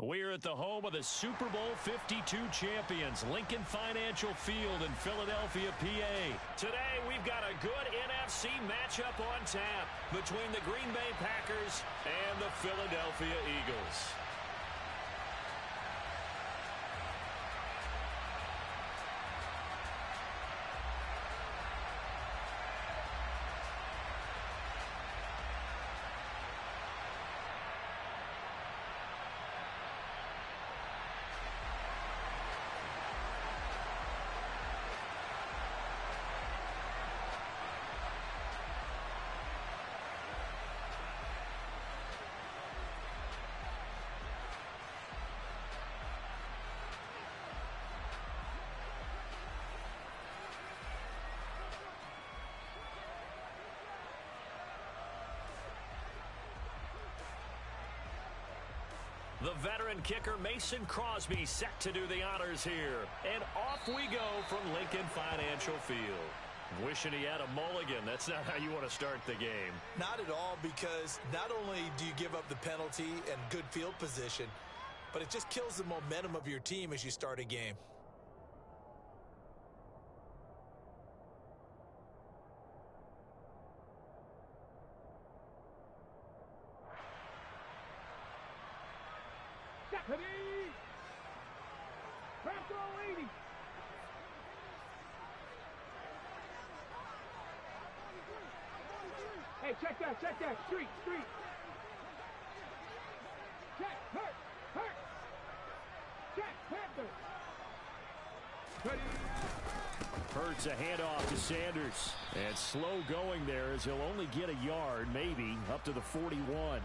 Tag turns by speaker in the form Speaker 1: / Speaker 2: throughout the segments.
Speaker 1: We're at the home of the Super Bowl 52 champions, Lincoln Financial Field in Philadelphia, PA. Today, we've got a good NFC matchup on tap between the Green Bay Packers and the Philadelphia Eagles. The veteran kicker Mason Crosby set to do the honors here. And off we go from Lincoln Financial Field. Wishing he had a mulligan. That's not how you want to start the game.
Speaker 2: Not at all, because not only do you give up the penalty and good field position, but it just kills the momentum of your team as you start a game.
Speaker 3: Hey, check that, street. Check, hurt. Check, Panther.
Speaker 1: Hurts a handoff to Sanders. And slow going there as he'll only get a yard, maybe, up to the 41.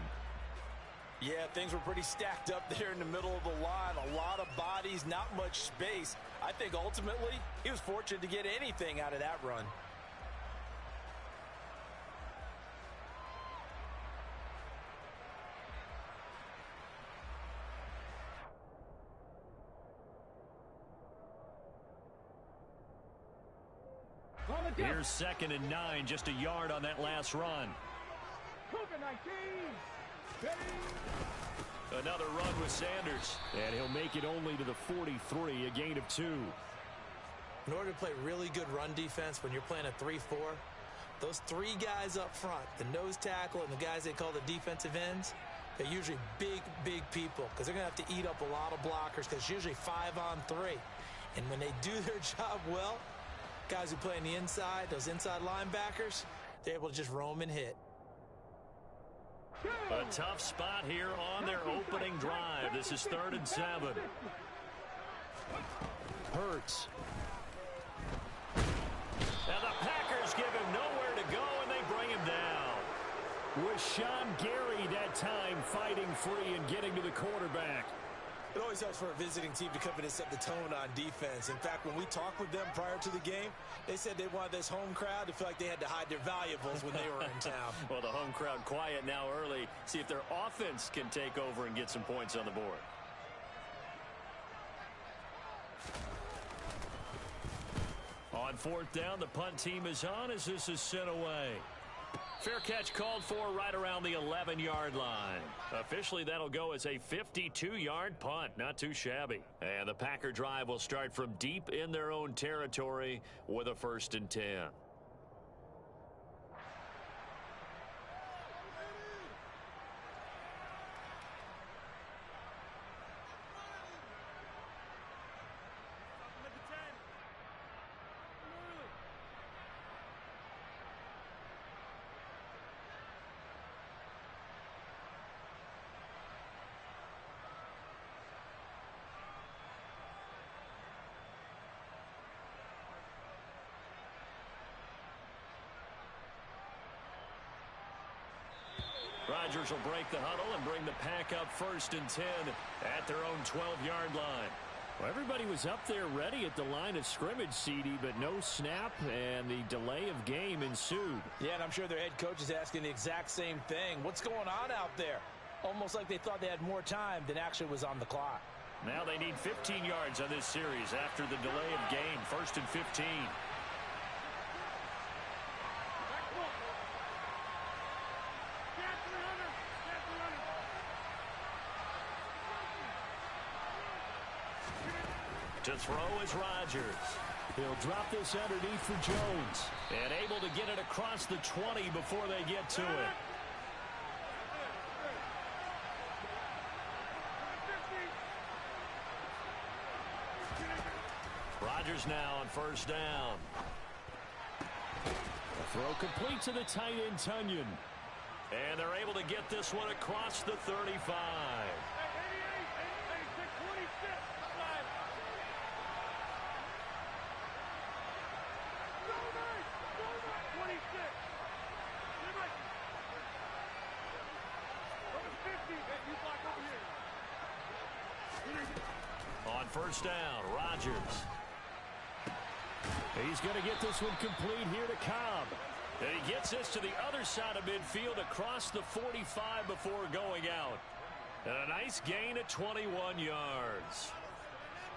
Speaker 2: Yeah, things were pretty stacked up there in the middle of the line. A lot of bodies, not much space. I think ultimately he was fortunate to get anything out of that run.
Speaker 1: Here's 2nd and 9, just a yard on that last run.
Speaker 3: COVID-19.
Speaker 1: Another run with Sanders, and he'll make it only to the 43, a gain of 2.
Speaker 2: In order to play really good run defense when you're playing a 3-4, those three guys up front, the nose tackle and the guys they call the defensive ends, they're usually big people because they're going to have to eat up a lot of blockers because it's usually 5-on-3. And when they do their job well, guys who play on the inside, those inside linebackers, they're able to just roam and hit.
Speaker 1: A tough spot here on their opening drive. This is 3rd and 7. Hurts. Now the Packers give him nowhere to go, and they bring him down. With Sean Gary that time fighting free and getting to the quarterback.
Speaker 2: It always helps for a visiting team to come in and set the tone on defense. In fact, when we talked with them prior to the game, they said they wanted this home crowd to feel like they had to hide their valuables when they were in town.
Speaker 1: Well, the home crowd quiet now early. See if their offense can take over and get some points on the board. On 4th down, the punt team is on as this is sent away. Fair catch called for right around the 11-yard line. Officially, that'll go as a 52-yard punt. Not too shabby. And the Packer drive will start from deep in their own territory with a 1st and 10. Rodgers will break the huddle and bring the Pack up 1st and 10 at their own 12-yard line. Well, everybody was up there ready at the line of scrimmage, CD, but no snap, and the delay of game ensued.
Speaker 2: Yeah, and I'm sure their head coach is asking the exact same thing. What's going on out there? Almost like they thought they had more time than actually was on the clock.
Speaker 1: Now they need 15 yards on this series after the delay of game. 1st and 15. To throw is Rodgers.
Speaker 4: He'll drop this underneath for Jones.
Speaker 1: And able to get it across the 20 before they get to it. Rodgers now on first down.
Speaker 4: A throw complete to the tight end, Tunyon.
Speaker 1: And they're able to get this one across the 35. On first down, Rodgers.
Speaker 4: He's going to get this one complete here to Cobb.
Speaker 1: And he gets this to the other side of midfield across the 45 before going out. And a nice gain at 21 yards.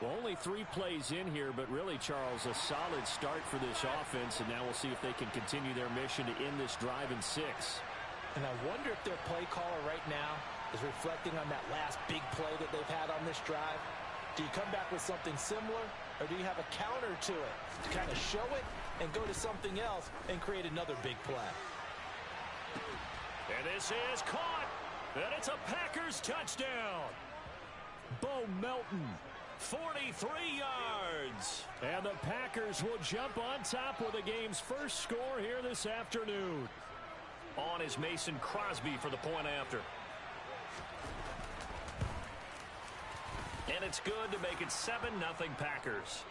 Speaker 4: Well, only 3 plays in here, but really, Charles, a solid start for this offense. And now we'll see if they can continue their mission to end this drive in 6.
Speaker 2: And I wonder if their play caller right now is reflecting on that last big play that they've had on this drive. Do you come back with something similar, or do you have a counter to it to kind of show it and go to something else and create another big play?
Speaker 1: And this is caught. And it's a Packers touchdown.
Speaker 4: Bo Melton.
Speaker 1: 43 yards.
Speaker 4: And the Packers will jump on top with the game's first score here this afternoon.
Speaker 1: On is Mason Crosby for the point after. And it's good to make it 7-0 Packers.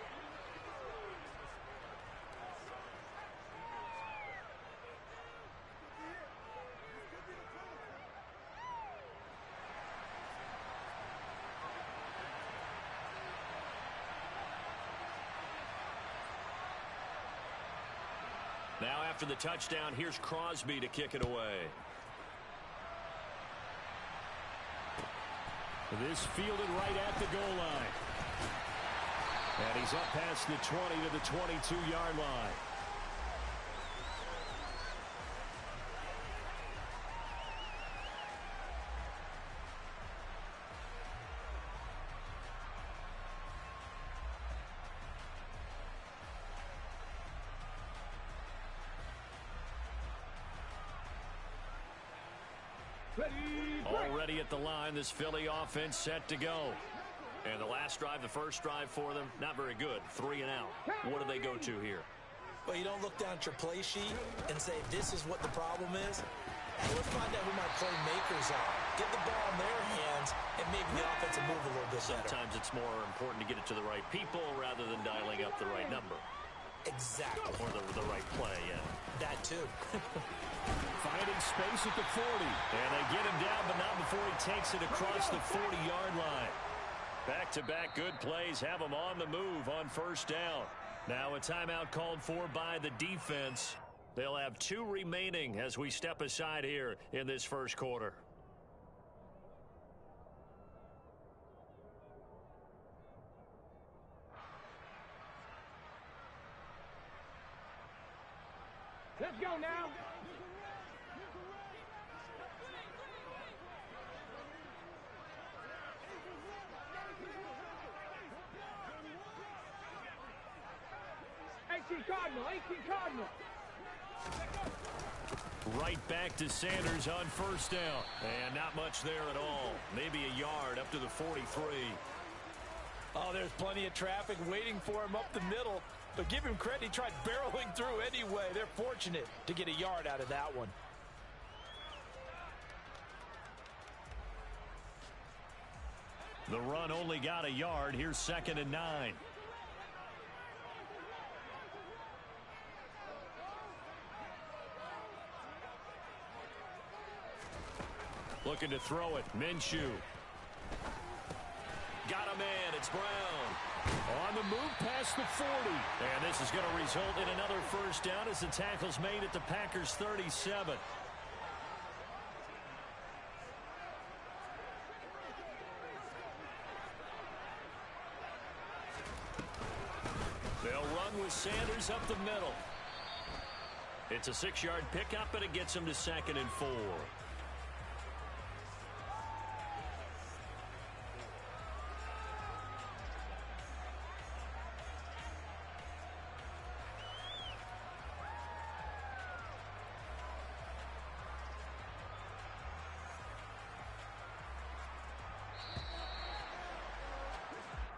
Speaker 1: Now after the touchdown, here's Crosby to kick it away.
Speaker 4: This fielded right at the goal line. And he's up past the 20 to the 22-yard line.
Speaker 1: Already at the line, this Philly offense set to go. And the last drive, the first drive for them, not very good. 3 and out. What do they go to here?
Speaker 2: Well, you don't look down at your play sheet and say, this is what the problem is. Hey, let's find out who my playmakers are. Get the ball in their hands, and maybe the offense will move a little bit better.
Speaker 1: Sometimes it's more important to get it to the right people rather than dialing up the right number.
Speaker 2: Exactly.
Speaker 1: Or the right play, yeah.
Speaker 2: That too.
Speaker 4: Finding space at the 40.
Speaker 1: And they get him down, but not before he takes it across the 40-yard line. Back-to-back good plays have them on the move on first down. Now a timeout called for by the defense. They'll have 2 remaining as we step aside here in this first quarter.
Speaker 3: Let's go now. Cardinal.
Speaker 1: Right back to Sanders on first down. And not much there at all. Maybe a yard up to the 43.
Speaker 2: Oh, there's plenty of traffic waiting for him up the middle. But give him credit, he tried barreling through anyway. They're fortunate to get a yard out of that one.
Speaker 1: The run only got a yard. Here's 2nd and 9. Looking to throw it. Minshew. Got a man. It's Brown.
Speaker 4: On the move past the 40.
Speaker 1: And this is going to result in another first down as the tackle's made at the Packers' 37. They'll run with Sanders up the middle. It's a 6-yard pickup, and it gets him to 2nd and 4.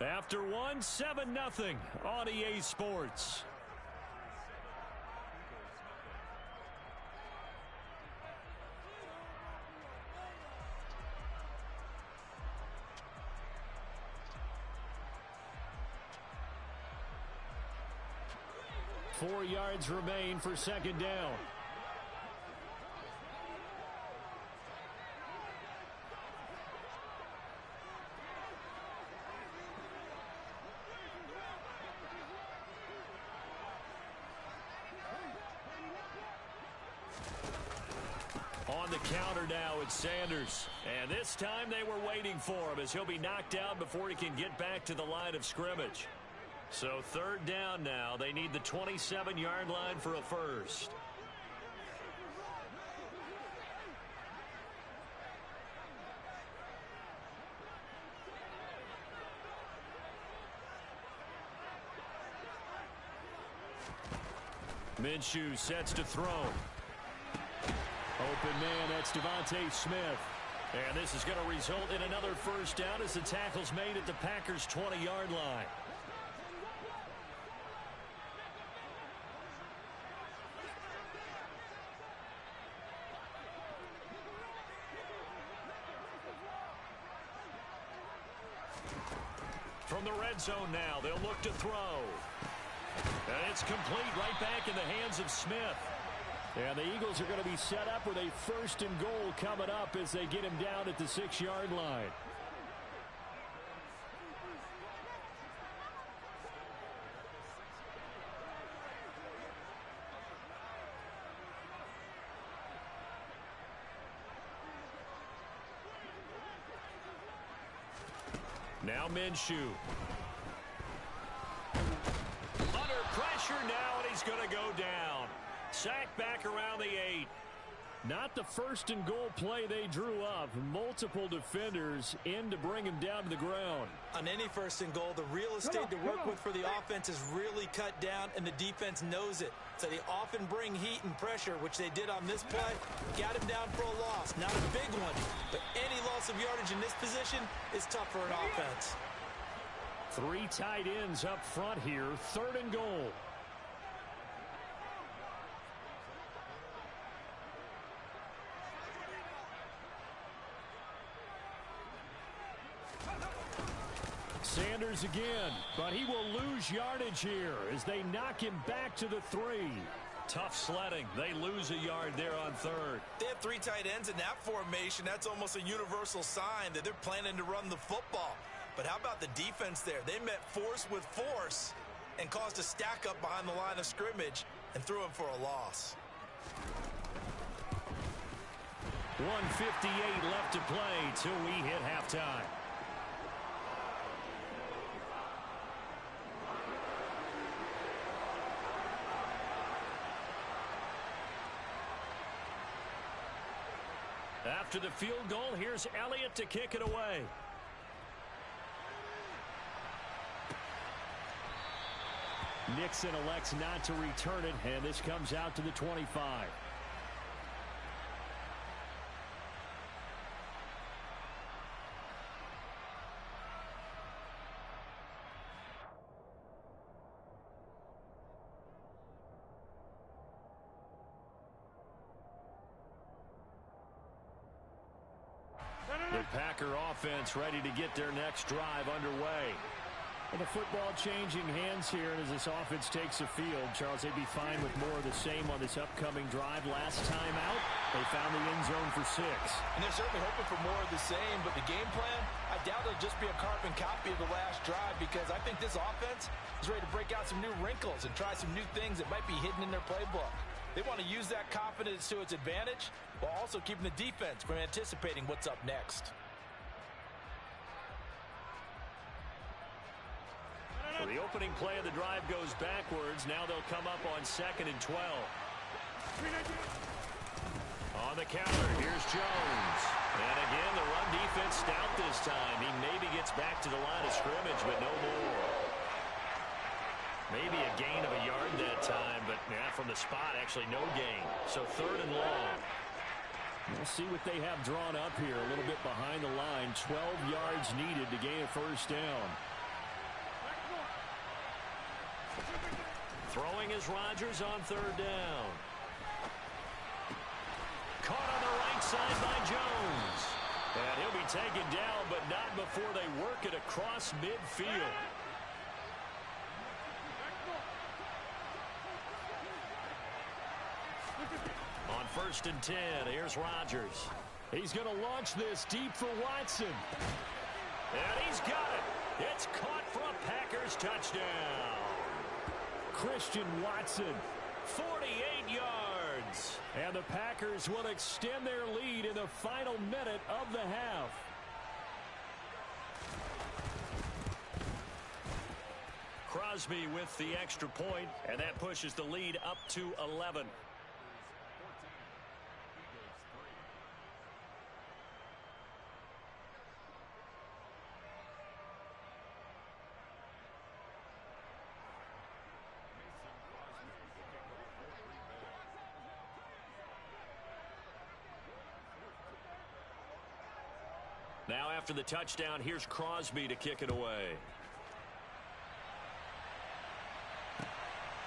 Speaker 1: After one, 7-0 on EA Sports. Four yards remain for second down. On the counter now, it's Sanders. And this time they were waiting for him as he'll be knocked down before he can get back to the line of scrimmage. So third down now. They need the 27-yard line for a first. Minshew sets to throw. Open man, that's Devontae Smith. And this is going to result in another first down as the tackle's made at the Packers' 20-yard line. From the red zone now, they'll look to throw. And it's complete right back in the hands of Smith. And the Eagles are going to be set up with a first and goal coming up as they get him down at the 6-yard line. Now Minshew. Under pressure now, and he's going to go down. Sacked back around the 8. Not the first and goal play they drew up. Multiple defenders in to bring him down to the ground.
Speaker 2: On any first and goal, the real estate to work with for the offense is really cut down, and the defense knows it. So they often bring heat and pressure, which they did on this play. Got him down for a loss. Not a big one, but any loss of yardage in this position is tough for an offense.
Speaker 1: 3 tight ends up front here. Third and goal. Sanders again, but he will lose yardage here as they knock him back to the 3. Tough sledding. They lose a yard there on third.
Speaker 2: They have 3 tight ends in that formation. That's almost a universal sign that they're planning to run the football. But how about the defense there? They met force with force and caused a stack up behind the line of scrimmage and threw him for a loss.
Speaker 1: 1:58 left to play till we hit halftime. After the field goal, here's Elliott to kick it away. Nixon elects not to return it, and this comes out to the 25. The Packer offense ready to get their next drive underway. Well, the football changing hands here, and as this offense takes the field, Charles, they'd be fine with more of the same on this upcoming drive. Last time out, they found the end zone for 6.
Speaker 2: And they're certainly hoping for more of the same, but the game plan, I doubt it'll just be a carbon copy of the last drive, because I think this offense is ready to break out some new wrinkles and try some new things that might be hidden in their playbook. They want to use that confidence to its advantage while also keeping the defense from anticipating what's up next.
Speaker 1: Well, the opening play of the drive goes backwards. Now they'll come up on 2nd and 12. On the counter, here's Jones. And again, the run defense stout this time. He maybe gets back to the line of scrimmage, but no more. Maybe a gain of a yard that time, but from the spot, actually no gain. So 3rd and long. We'll see what they have drawn up here. A little bit behind the line. 12 yards needed to gain a first down. Throwing is Rodgers on third down. Caught on the right side by Jones. And he'll be taken down, but not before they work it across midfield. On 1st and 10, here's Rodgers.
Speaker 4: He's going to launch this deep for Watson.
Speaker 1: And he's got it. It's caught for a Packers touchdown.
Speaker 4: Christian Watson.
Speaker 1: 48 yards.
Speaker 4: And the Packers will extend their lead in the final minute of the half.
Speaker 1: Crosby with the extra point, and that pushes the lead up to 11. Now after the touchdown, here's Crosby to kick it away.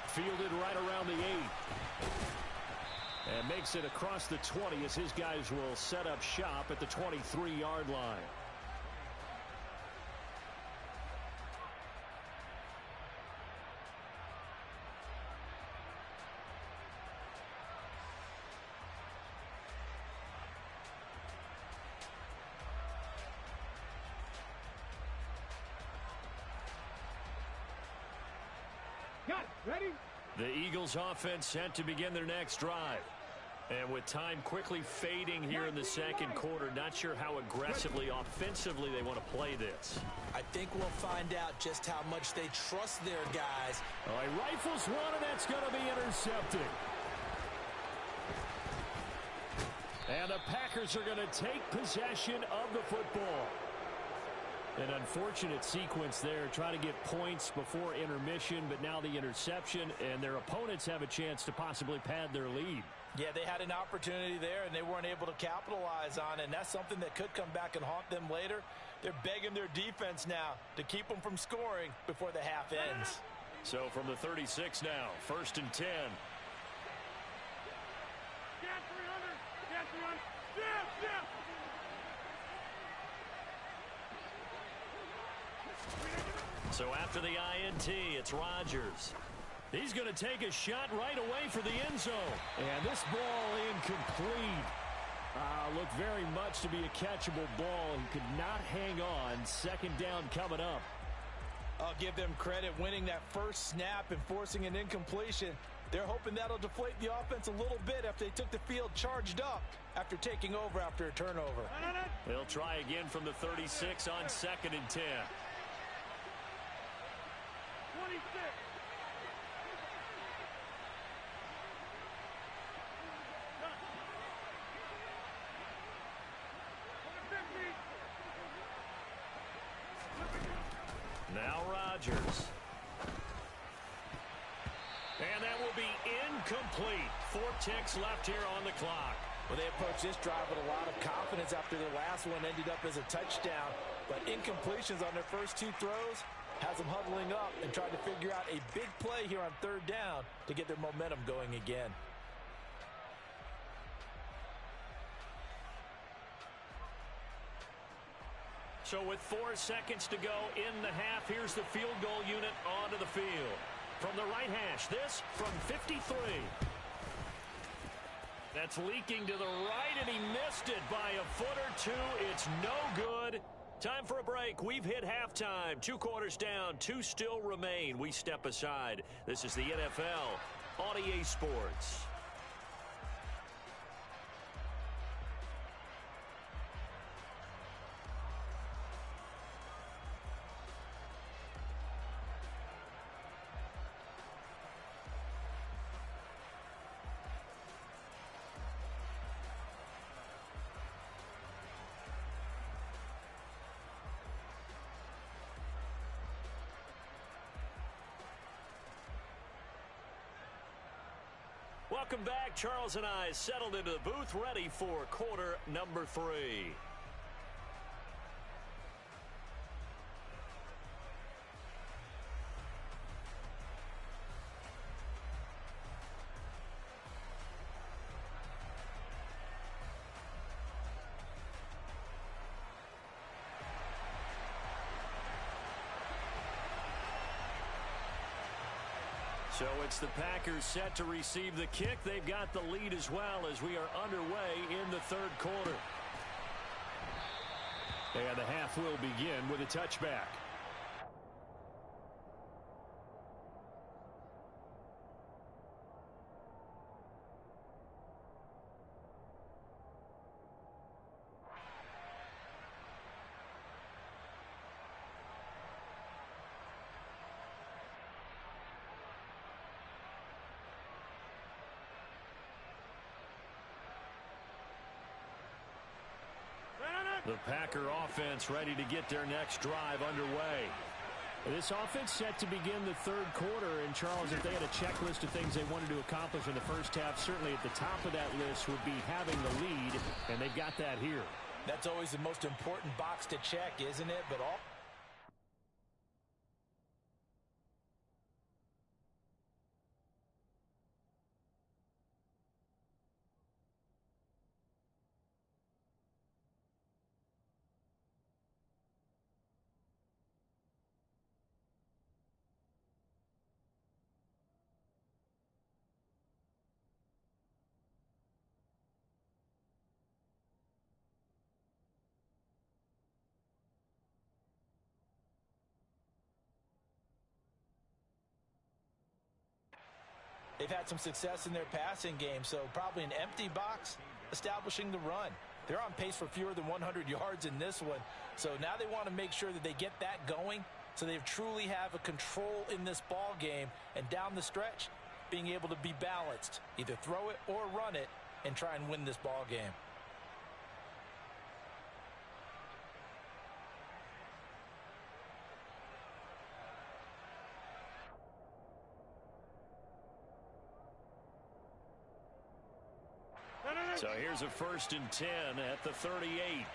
Speaker 4: Fielded right around the 8. And makes it across the 20 as his guys will set up shop at the 23-yard line.
Speaker 3: Ready?
Speaker 1: The Eagles offense set to begin their next drive. And with time quickly fading here in the second quarter, not sure how aggressively, offensively they want to play this.
Speaker 2: I think we'll find out just how much they trust their guys.
Speaker 4: All right, rifles one, and that's going to be intercepted. And the Packers are going to take possession of the football. An unfortunate sequence there, trying to get points before intermission, but now the interception, and their opponents have a chance to possibly pad their lead.
Speaker 2: Yeah, they had an opportunity there, and they weren't able to capitalize on it, and that's something that could come back and haunt them later. They're begging their defense now to keep them from scoring before the half ends.
Speaker 1: So from the 36 now, 1st and 10. So after the INT, it's Rodgers. He's going to take a shot right away for the end zone.
Speaker 4: And this ball incomplete. Looked very much to be a catchable ball. He could not hang on. 2nd down coming up.
Speaker 2: I'll give them credit winning that first snap and forcing an incompletion. They're hoping that'll deflate the offense a little bit after they took the field charged up after taking over after a turnover.
Speaker 1: They'll try again from the 36 on 2nd and 10.
Speaker 3: 26.
Speaker 1: Now Rodgers. And that will be incomplete. 4 ticks left here on the clock.
Speaker 2: Well, they approached this drive with a lot of confidence after their last one ended up as a touchdown. But incompletions on their first 2 throws has them huddling up and trying to figure out a big play here on 3rd down to get their momentum going again.
Speaker 1: So with 4 seconds to go in the half, here's the field goal unit onto the field. From the right hash, this from 53. That's leaking to the right, and he missed it by a foot or 2. It's no good. Time for a break. We've hit halftime. 2 quarters down, 2 still remain. We step aside. This is the NFL on EA Sports. Welcome back. Charles and I settled into the booth, ready for quarter number 3. So it's the Packers set to receive the kick. They've got the lead as well as we are underway in the third quarter. And the half will begin with a touchback. The Packer offense ready to get their next drive underway. This offense set to begin the third quarter. And, Charles, if they had a checklist of things they wanted to accomplish in the first half, certainly at the top of that list would be having the lead, and they've got that here.
Speaker 2: That's always the most important box to check, isn't it? But all... They've had some success in their passing game, so probably an empty box establishing the run. They're on pace for fewer than 100 yards in this one, so now they want to make sure that they get that going so they truly have a control in this ball game, and down the stretch, being able to be balanced, either throw it or run it, and try and win this ball game.
Speaker 1: So here's a 1st and 10 at the 38.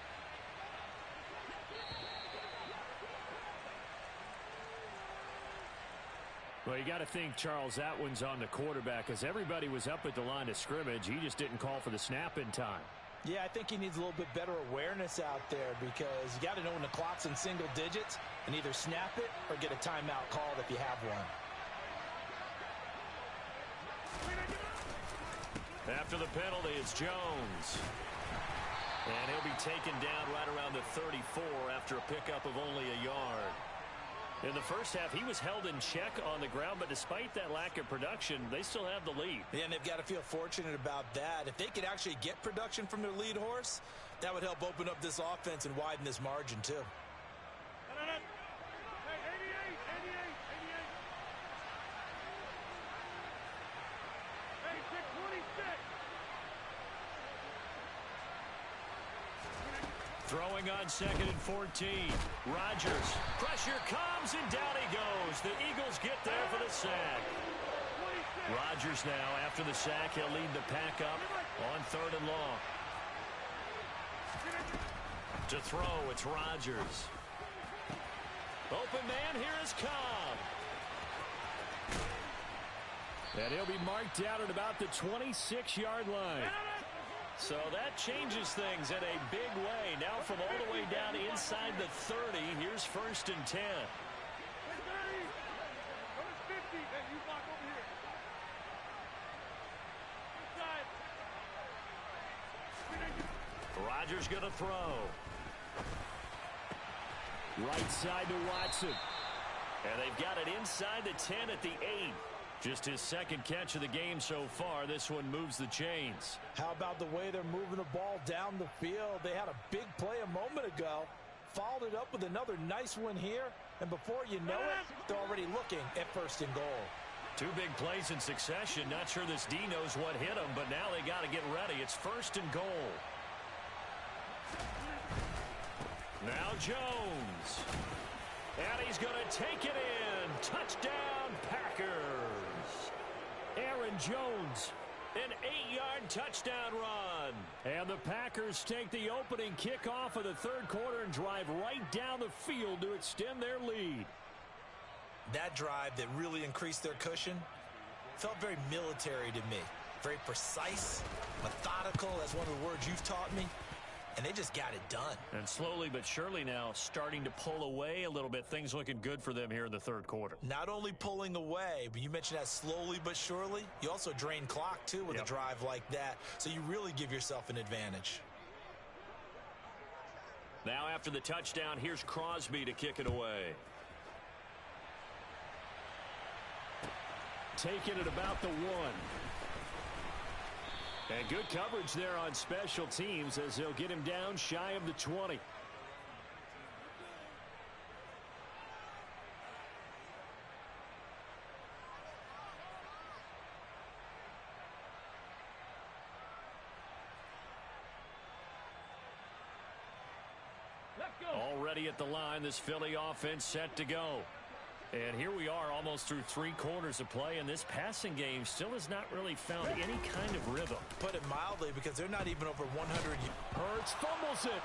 Speaker 4: Well, you got to think, Charles, that one's on the quarterback, as everybody was up at the line of scrimmage. He just didn't call for the snap in time.
Speaker 2: Yeah, I think he needs a little bit better awareness out there, because you got to know when the clock's in single digits and either snap it or get a timeout called if you have one.
Speaker 1: After the penalty, it's Jones. And he'll be taken down right around the 34 after a pickup of only a yard. In the first half, he was held in check on the ground, but despite that lack of production, they still have the lead.
Speaker 2: Yeah, and they've got to feel fortunate about that. If they could actually get production from their lead horse, that would help open up this offense and widen this margin, too.
Speaker 1: Throwing on 2nd and 14. Rodgers. Pressure comes, and down he goes. The Eagles get there for the sack. Rodgers now, after the sack, he'll lead the pack up on 3rd and long. To throw, it's Rodgers. Open man, here is Cobb.
Speaker 4: And he'll be marked out at about the 26-yard line.
Speaker 1: So that changes things in a big way. Now from all the way down inside the 30, here's 1st and 10. Rodgers going to throw.
Speaker 4: Right side to Watson.
Speaker 1: And they've got it inside the 10 at the 8. Just his 2nd catch of the game so far. This one moves the chains.
Speaker 2: How about the way they're moving the ball down the field? They had a big play a moment ago, followed it up with another nice one here, and before you know it, they're already looking at 1st and goal.
Speaker 1: 2 big plays in succession. Not sure this D knows what hit him, but now they got to get ready. It's 1st and goal. Now Jones. And he's going to take it in. Touchdown, Packers.
Speaker 4: Aaron Jones.
Speaker 1: An 8-yard touchdown run.
Speaker 4: And the Packers take the opening kickoff of the third quarter and drive right down the field to extend their lead.
Speaker 2: That drive that really increased their cushion felt very military to me. Very precise, methodical, that's one of the words you've taught me. and they just got it done.
Speaker 1: And slowly but surely now starting to pull away a little bit. Things looking good for them here in the third quarter.
Speaker 2: Not only pulling away, but you mentioned that slowly but surely. You also drain clock, too, with a drive like that. So you really give yourself an advantage.
Speaker 1: Now after the touchdown, here's Crosby to kick it away.
Speaker 4: Taking it about the 1. And good coverage there on special teams as they'll get him down shy of the 20. Already at the line, this Philly offense set to go. And here we are almost through 3 quarters of play, and this passing game still has not really found any kind of rhythm.
Speaker 2: Put it mildly, because they're not even over 100.
Speaker 4: Hurts fumbles it.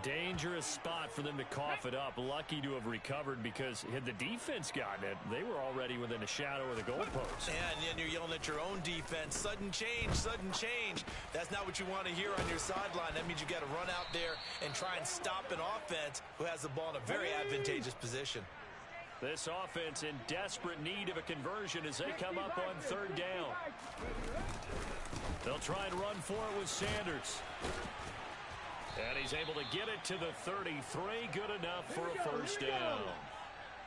Speaker 4: Dangerous spot for them to cough it up. Lucky to have recovered, because had the defense gotten it, they were already within a shadow of the goalpost.
Speaker 2: And then you're yelling at your own defense. Sudden change, sudden change. That's not what you want to hear on your sideline. That means you got to run out there and try and stop an offense who has the ball in a very advantageous position.
Speaker 1: This offense in desperate need of a conversion as they come up on 3rd down. They'll try and run for it with Sanders. And he's able to get it to the 33. Good enough for a first down.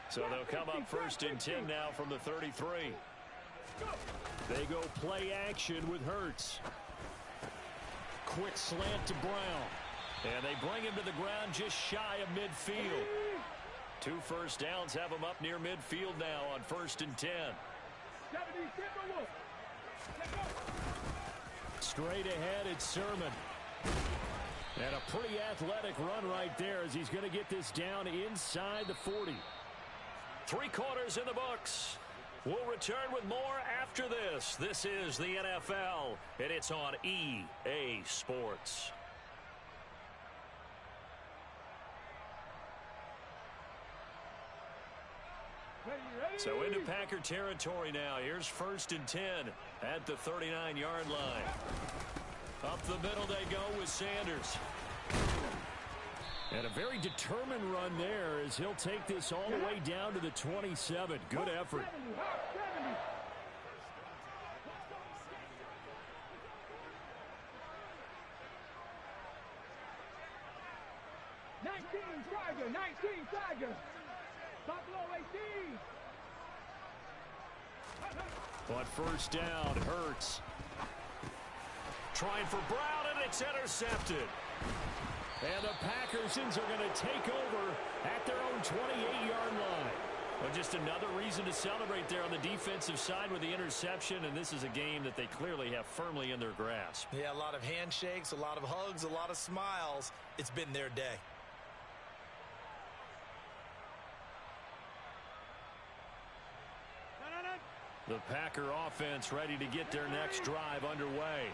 Speaker 1: So they'll come up 1st and 10 now from the 33.
Speaker 4: They go play action with Hurts. Quick slant to Brown.
Speaker 1: And they bring him to the ground just shy of midfield. 2 first downs have him up near midfield now on 1st and 10.
Speaker 4: Straight ahead, it's Sermon. And a pretty athletic run right there as he's going to get this down inside the 40.
Speaker 1: 3 quarters in the books. We'll return with more after this. This is the NFL, and it's on EA Sports. So into Packer territory now. Here's 1st and 10 at the 39-yard line. Up the middle they go with Sanders.
Speaker 4: And a very determined run there as he'll take this all the way down to the 27. Good effort. But first down, Hurts.
Speaker 1: Trying for Brown, and it's intercepted.
Speaker 4: And the Packersons are going to take over at their own 28-yard line.
Speaker 1: Well, just another reason to celebrate there on the defensive side with the interception, and this is a game that they clearly have firmly in their grasp.
Speaker 2: Yeah, a lot of handshakes, a lot of hugs, a lot of smiles. It's been their day.
Speaker 1: The Packer offense ready to get their next drive underway.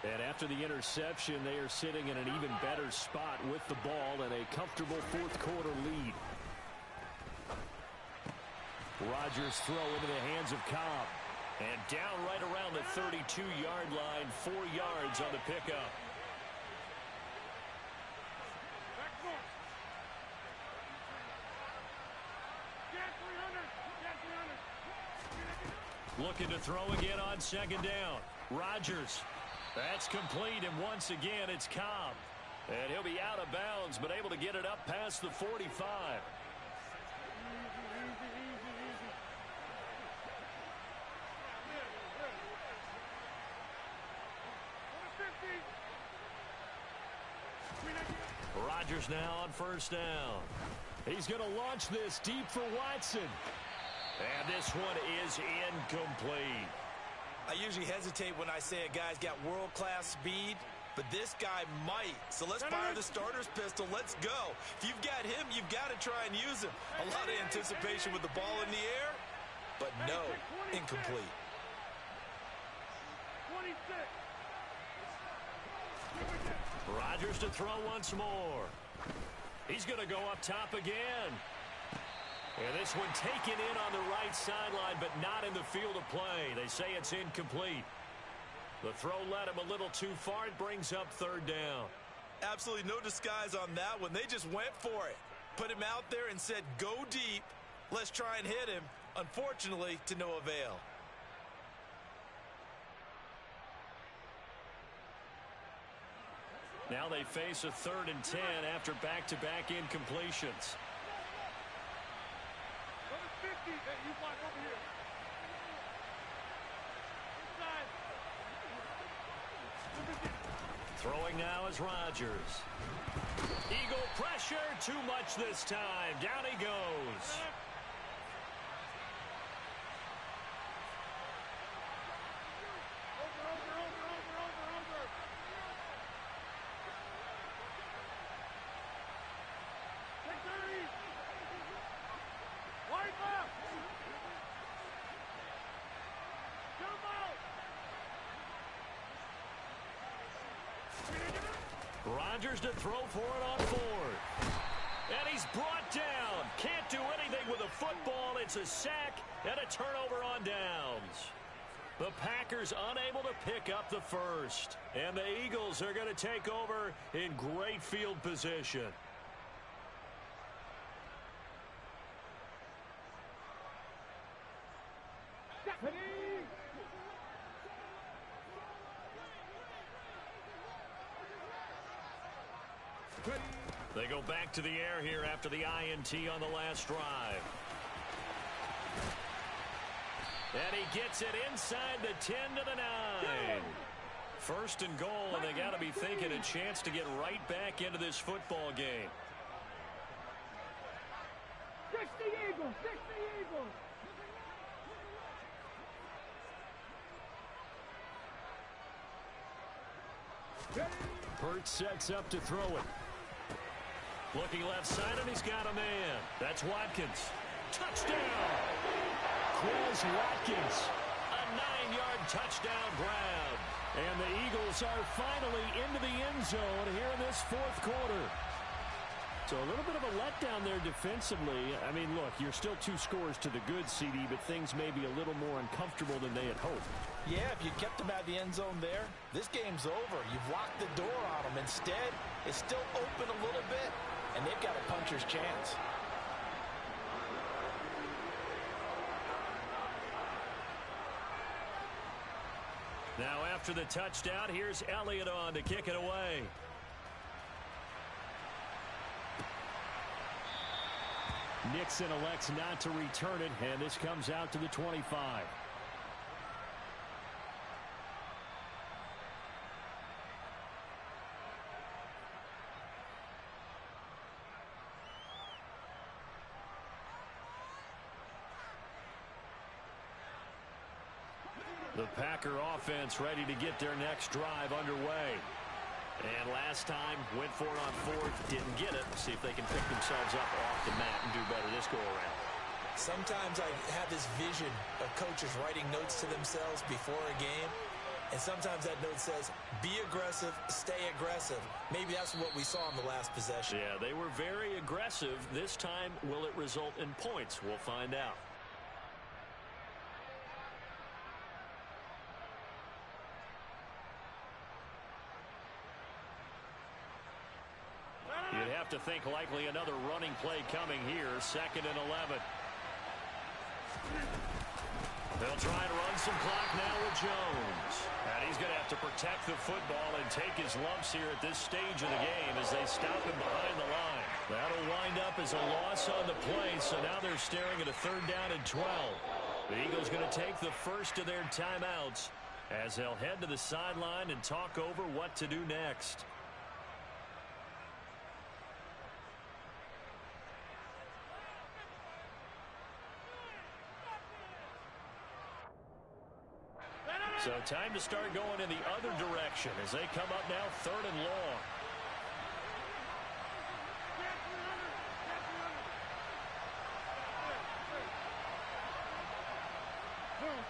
Speaker 4: And after the interception, they are sitting in an even better spot with the ball and a comfortable 4th quarter lead. Rodgers throw into the hands of Cobb.
Speaker 1: And down right around the 32-yard line, 4 yards on the pickup. Looking to throw again on 2nd down. Rodgers. That's complete, and once again, it's Cobb. And he'll be out of bounds, but able to get it up past the 45. Rodgers now on 1st down.
Speaker 4: He's going to launch this deep for Watson.
Speaker 1: And this one is incomplete.
Speaker 2: I usually hesitate when I say a guy's got world-class speed, but this guy might. So let's fire the starter's pistol. Let's go. If you've got him, you've got to try and use him. A lot of anticipation with the ball in the air, but no, incomplete.
Speaker 3: 26.
Speaker 1: Rodgers to throw once more. He's going to go up top again. And this one taken in on the right sideline, but not in the field of play. They say it's incomplete. The throw led him a little too far. It brings up third down.
Speaker 2: Absolutely no disguise on that one. They just went for it. Put him out there and said, go deep. Let's try and hit him. Unfortunately, to no avail.
Speaker 1: Now they face a 3rd and 10 after back-to-back incompletions.
Speaker 3: Number 50. Hey, you block over here. Inside.
Speaker 1: Throwing now is Rodgers. Eagle pressure, too much this time. Down he goes. Rodgers to throw for it on 4th. And he's brought down. Can't do anything with a football. It's a sack and a turnover on downs. The Packers unable to pick up the first. And the Eagles are going to take over in great field position. They go back to the air here after the INT on the last drive. And he gets it inside the 10 to the 9. 1st and goal, and they got to be thinking a chance to get right back into this football game.
Speaker 3: 60 Eagles, 60 Eagles.
Speaker 4: Burt sets up to throw it.
Speaker 1: Looking left side, and he's got a man. That's Watkins. Touchdown!
Speaker 4: Quez Watkins.
Speaker 1: A 9-yard touchdown grab.
Speaker 4: And the Eagles are finally into the end zone here in this 4th quarter. So a little bit of a letdown there defensively. I mean, look, you're still 2 scores to the good, CD, but things may be a little more uncomfortable than they had hoped.
Speaker 2: Yeah, if you kept them out of the end zone there, this game's over. You've locked the door on them. Instead, it's still open a little bit, and they've got a puncher's chance.
Speaker 1: Now after the touchdown, here's Elliott on to kick it away.
Speaker 4: Nixon elects not to return it, and this comes out to the 25.
Speaker 1: The Packer offense ready to get their next drive underway. And last time, went for it on 4th, didn't get it. See if they can pick themselves up off the mat and do better this go-around.
Speaker 2: Sometimes I have this vision of coaches writing notes to themselves before a game, and sometimes that note says, be aggressive, stay aggressive. Maybe that's what we saw in the last possession.
Speaker 1: Yeah, they were very aggressive. This time, will it result in points? We'll find out. You'd have to think likely another running play coming here. 2nd and 11. They'll try and run some clock now with Jones. And he's going to have to protect the football and take his lumps here at this stage of the game as they stop him behind the line. That'll wind up as a loss on the play, so now they're staring at a 3rd down and 12. The Eagles going to take the first of their timeouts as they'll head to the sideline and talk over what to do next. So time to start going in the other direction as they come up now 3rd and long.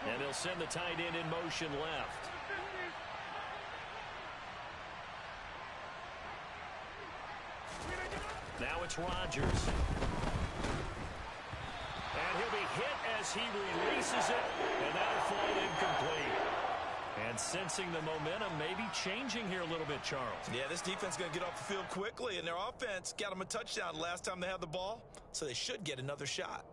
Speaker 1: And they'll send the tight end in motion left. Now it's Rodgers. And he'll be hit as he releases it, and that'll fall incomplete. And And sensing the momentum maybe changing here a little bit, Charles.
Speaker 2: Yeah, this defense is going to get off the field quickly, and their offense got them a touchdown last time they had the ball, so they should get another shot.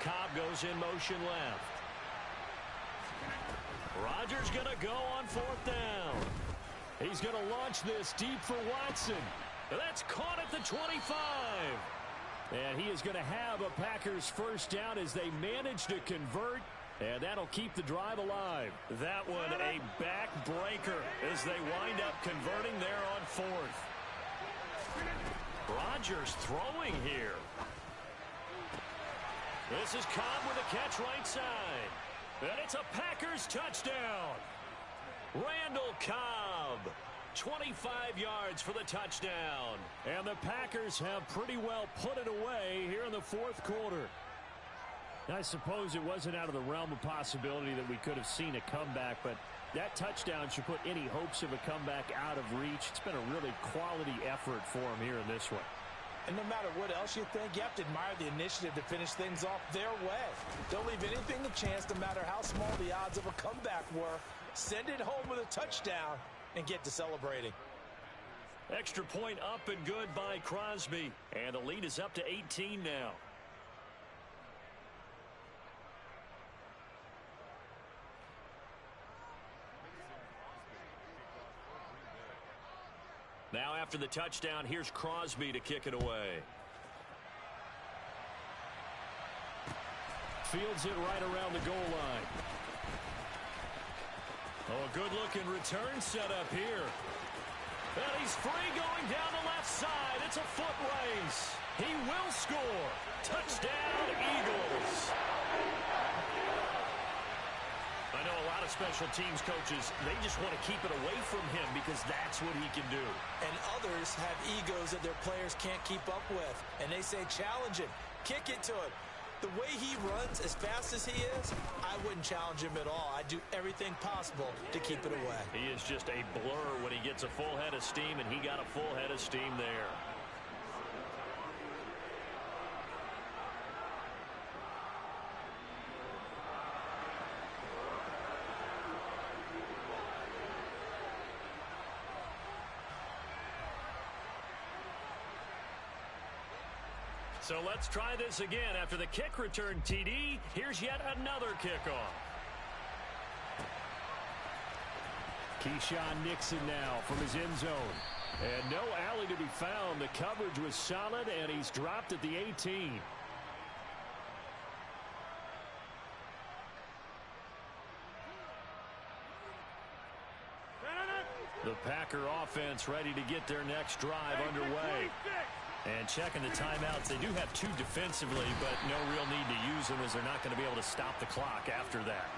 Speaker 1: Cobb goes in motion left. Rodgers going to go on 4th down. He's going to launch this deep for Watson. That's caught at the 25. And he is going to have a Packers first down as they manage to convert. And that'll keep the drive alive. That one a backbreaker as they wind up converting there on 4th. Rodgers throwing here. This is Cobb with a catch right side. And it's a Packers touchdown. Randall Cobb, 25 yards for the touchdown. And the Packers have pretty well put it away here in the 4th quarter. I suppose it wasn't out of the realm of possibility that we could have seen a comeback, but that touchdown should put any hopes of a comeback out of reach. It's been a really quality effort for them here in this one.
Speaker 2: And no matter what else you think, you have to admire the initiative to finish things off their way. Don't leave anything to chance, no matter how small the odds of a comeback were. Send it home with a touchdown and get to celebrating.
Speaker 1: Extra point up and good by Crosby. And the lead is up to 18 now. Now after the touchdown, here's Crosby to kick it away. Fields it right around the goal line. Oh, a good-looking return set up here. And he's free going down the left side. It's a foot race. He will score. Touchdown, Eagles. I know a lot of special teams coaches, they just want to keep it away from him because that's what he can do.
Speaker 2: And others have egos that their players can't keep up with. And they say, challenge him, kick it to him. The way he runs as fast as he is, I wouldn't challenge him at all. I'd do everything possible to keep it away.
Speaker 1: He is just a blur when he gets a full head of steam, and he got a full head of steam there. So let's try this again. After the kick return TD, here's yet another kickoff. Keyshawn Nixon now from his end zone. And no alley to be found. The coverage was solid, and he's dropped at the 18. The Packer offense ready to get their next drive underway. And checking the timeouts, they do have 2 defensively, but no real need to use them as they're not going to be able to stop the clock after that.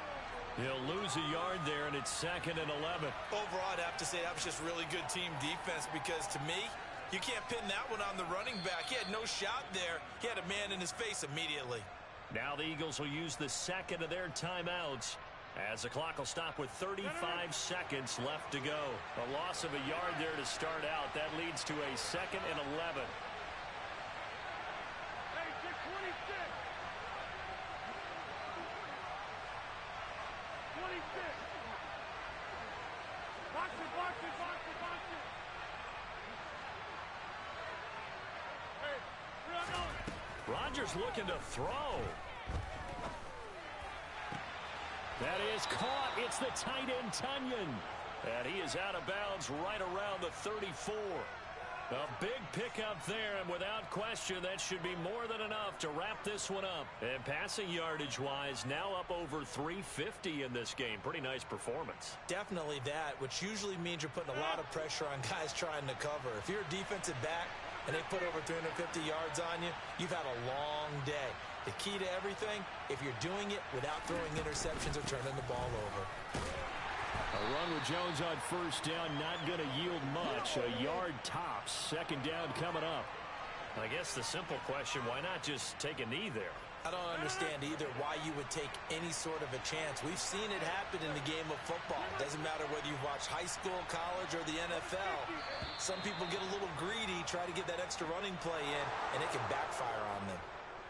Speaker 1: He'll lose a yard there, and it's 2nd and 11.
Speaker 2: Overall, I'd have to say that was just really good team defense because, to me, you can't pin that one on the running back. He had no shot there. He had a man in his face immediately.
Speaker 1: Now the Eagles will use the 2nd of their timeouts as the clock will stop with 35 seconds left to go. A loss of a yard there to start out. That leads to a 2nd and 11. Rodgers looking to throw. That is caught. It's the tight end, Tunyon. And he is out of bounds right around the 34. A big pickup there, and without question, that should be more than enough to wrap this one up. And passing yardage-wise, now up over 350 in this game. Pretty nice performance.
Speaker 2: Definitely that, which usually means you're putting a lot of pressure on guys trying to cover. If you're a defensive back and they put over 350 yards on you, you've had a long day. The key to everything, if you're doing it without throwing interceptions or turning the ball over.
Speaker 4: A run with Jones on first down, not going to yield much. A yard tops. Second down coming up.
Speaker 1: I guess the simple question, why not just take a knee there?
Speaker 2: I don't understand either why you would take any sort of a chance. We've seen it happen in the game of football. Doesn't matter whether you've watched high school, college, or the NFL. Some people get a little greedy, try to get that extra running play in, and it can backfire on them.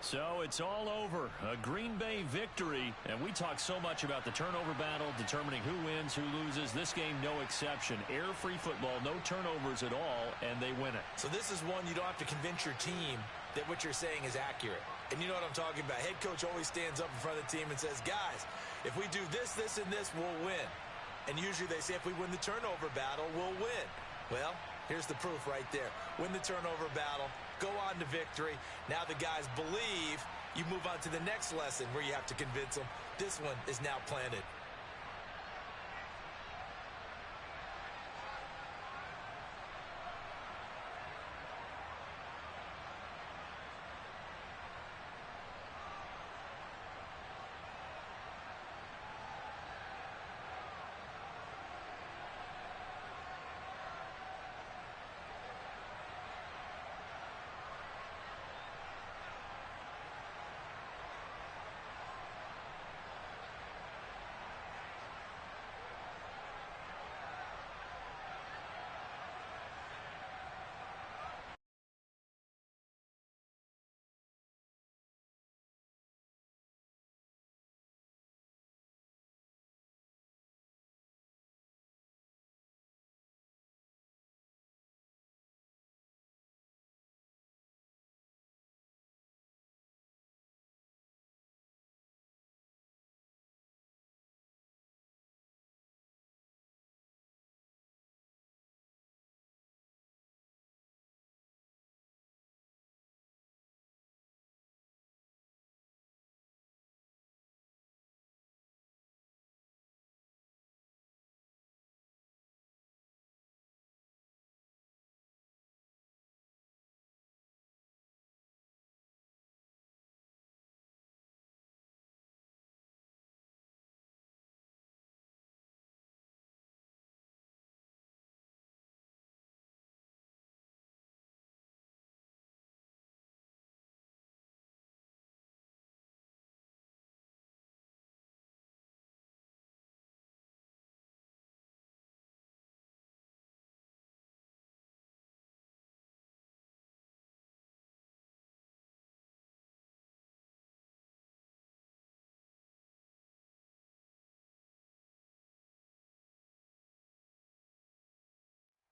Speaker 1: So it's all over. A Green Bay victory. And we talk so much about the turnover battle, determining who wins, who loses. This game, no exception. Air-free football, no turnovers at all, and they win it.
Speaker 2: So this is one you don't have to convince your team that what you're saying is accurate. And you know what I'm talking about. Head coach always stands up in front of the team and says, guys, if we do this, this, and this, we'll win. And usually they say if we win the turnover battle, we'll win. Well, here's the proof right there. Win the turnover battle. Go on to victory. Now the guys believe. You move on to the next lesson where you have to convince them. This one is now planted.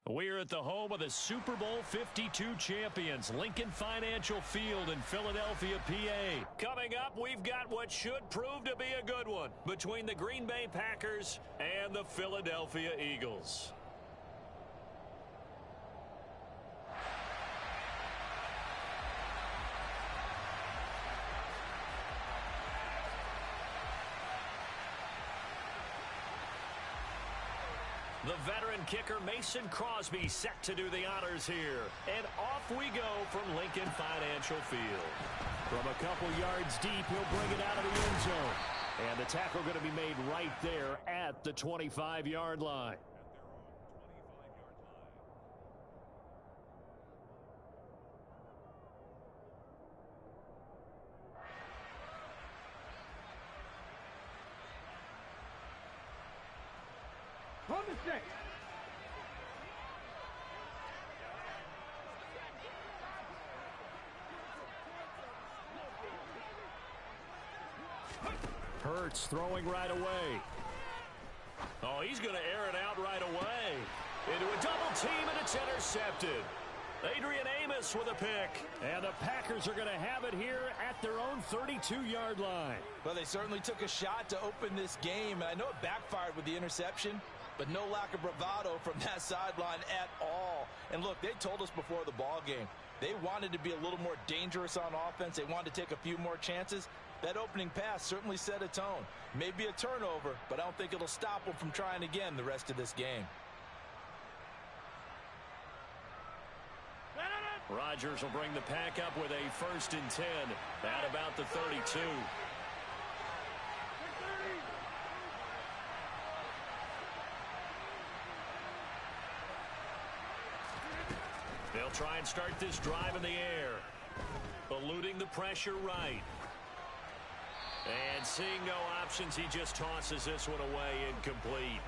Speaker 1: We're at the home of the Super Bowl 52 champions, Lincoln Financial Field in Philadelphia, PA. Coming up, we've got what should prove to be a good one between the Green Bay Packers and the Philadelphia Eagles. The veteran kicker Mason Crosby set to do the honors here. And off we go from Lincoln Financial Field.
Speaker 4: From a couple yards deep, he'll bring it out of the end zone. And the tackle going to be made right there at the 25-yard line. Hurts throwing right away.
Speaker 1: Oh, he's going to air it out right away. Into a double team, and it's intercepted. Adrian Amos with a pick.
Speaker 4: And the Packers are going to have it here at their own 32-yard line.
Speaker 2: Well, they certainly took a shot to open this game. And I know it backfired with the interception, but no lack of bravado from that sideline at all. And look, they told us before the ball game, they wanted to be a little more dangerous on offense. They wanted to take a few more chances. That opening pass certainly set a tone. Maybe a turnover, but I don't think it'll stop them from trying again the rest of this game.
Speaker 1: Rodgers will bring the pack up with a 1st and 10 at about the 32. try and start this drive in the air. Eluding the pressure right. And seeing no options, he just tosses this one away incomplete.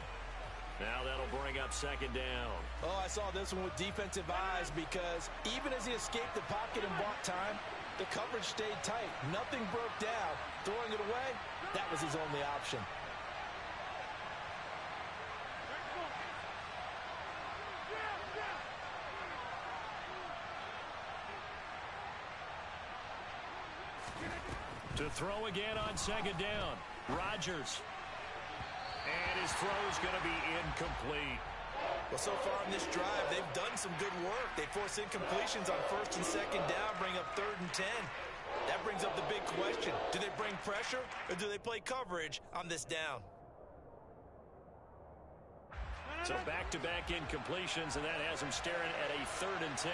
Speaker 1: Now that'll bring up second down.
Speaker 2: Oh, I saw this one with defensive eyes because even as he escaped the pocket and bought time, the coverage stayed tight. Nothing broke down. Throwing it away, that was his only option.
Speaker 1: To throw again on second down. Rodgers. And his throw's going to be incomplete.
Speaker 2: Well, so far in this drive, they've done some good work. They force incompletions on first and second down, bring up 3rd and 10. That brings up the big question. Do they bring pressure or do they play coverage on this down?
Speaker 1: So back-to-back incompletions, and that has him staring at a 3rd and 10.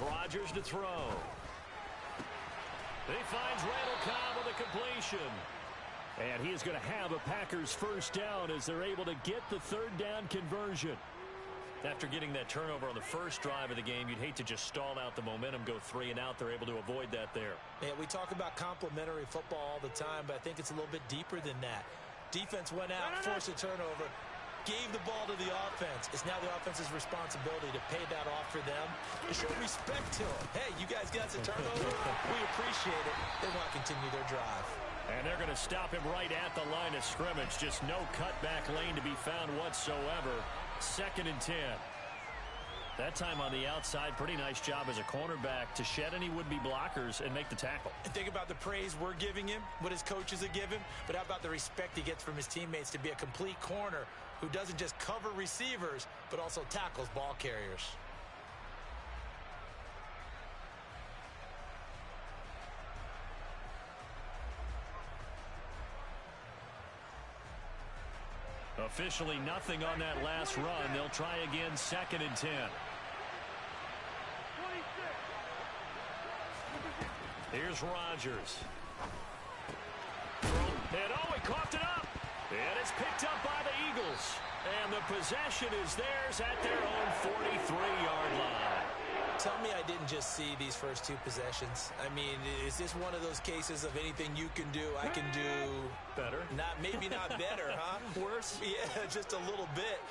Speaker 1: Rodgers to throw. He finds Randall Cobb with a completion. And he is going to have a Packers first down as they're able to get the 3rd down conversion. After getting that turnover on the first drive of the game, you'd hate to just stall out the momentum, go 3 and out. They're able to avoid that there.
Speaker 2: Yeah, we talk about complementary football all the time, but I think it's a little bit deeper than that. Defense went out, forced a turnover, gave the ball to the offense. It's now the offense's responsibility to pay that off for them and show respect to them. Hey, you guys got the turnover. We appreciate it. They want to continue their drive.
Speaker 1: And they're going to stop him right at the line of scrimmage. Just no cutback lane to be found whatsoever. 2nd and 10. That time on the outside, pretty nice job as a cornerback to shed any would-be blockers and make the tackle.
Speaker 2: And think about the praise we're giving him, what his coaches are giving, but how about the respect he gets from his teammates to be a complete corner who doesn't just cover receivers, but also tackles ball carriers.
Speaker 1: Officially nothing on that last run. They'll try again 2nd and 10. Here's Rodgers. And oh, he coughed it up. And it's picked up by the Eagles. And the possession is theirs at their own 43-yard line.
Speaker 2: Tell me I didn't just see these first 2 possessions. I mean, is this one of those cases of anything you can do, I can do
Speaker 1: better?
Speaker 2: Maybe not better, huh?
Speaker 1: Worse?
Speaker 2: Yeah, just a little bit.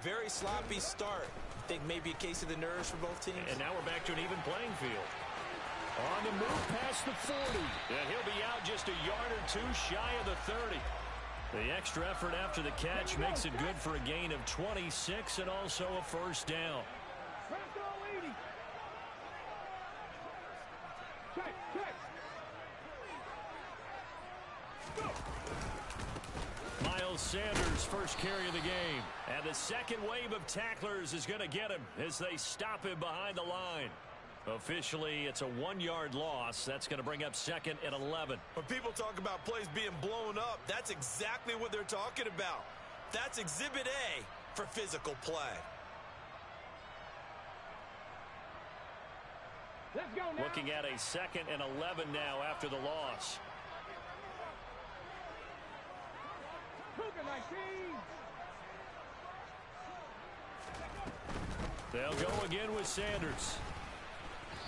Speaker 2: Very sloppy start. I think maybe a case of the nerves for both teams.
Speaker 1: And now we're back to an even playing field. On the move past the 40. And he'll be out just a yard or 2 shy of the 30. The extra effort after the catch makes it good for a gain of 26 and also a first down. Miles Sanders, first carry of the game. And the second wave of tacklers is going to get him as they stop him behind the line. Officially, it's a 1-yard loss. That's going to bring up 2nd and 11.
Speaker 2: When people talk about plays being blown up, that's exactly what they're talking about. That's Exhibit A for physical play.
Speaker 3: Let's go now.
Speaker 1: Looking at a 2nd and 11 now after the loss. They'll go again with Sanders.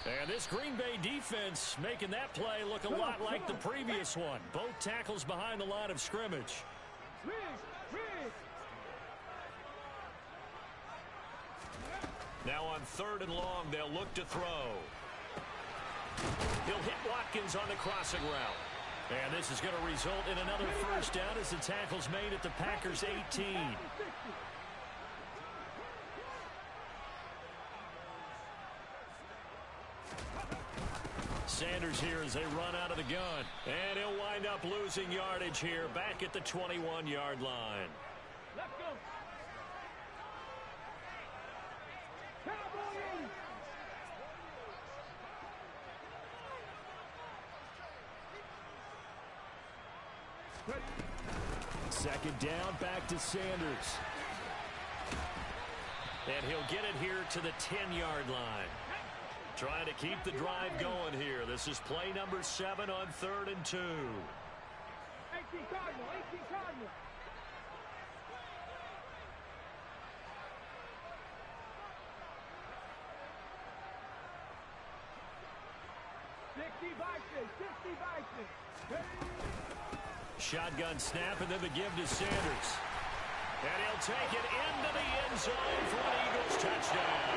Speaker 1: And this Green Bay defense making that play look a lot like the previous one. Both tackles behind the line of scrimmage. Now on 3rd and long, they'll look to throw. He'll hit Watkins on the crossing route. And this is going to result in another first down as the tackle's made at the Packers' 18. Sanders here as they run out of the gun. And he'll wind up losing yardage here back at the 21-yard line.
Speaker 3: Let's go.
Speaker 4: Second down, back to Sanders.
Speaker 1: And he'll get it here to the 10-yard line. Trying to keep the drive going here. This is play number 7 on 3rd and 2.
Speaker 3: 18 Cardinal, 18 Cardinal.
Speaker 1: Shotgun snap and then the give to Sanders. And he'll take it into the end zone for an Eagles touchdown.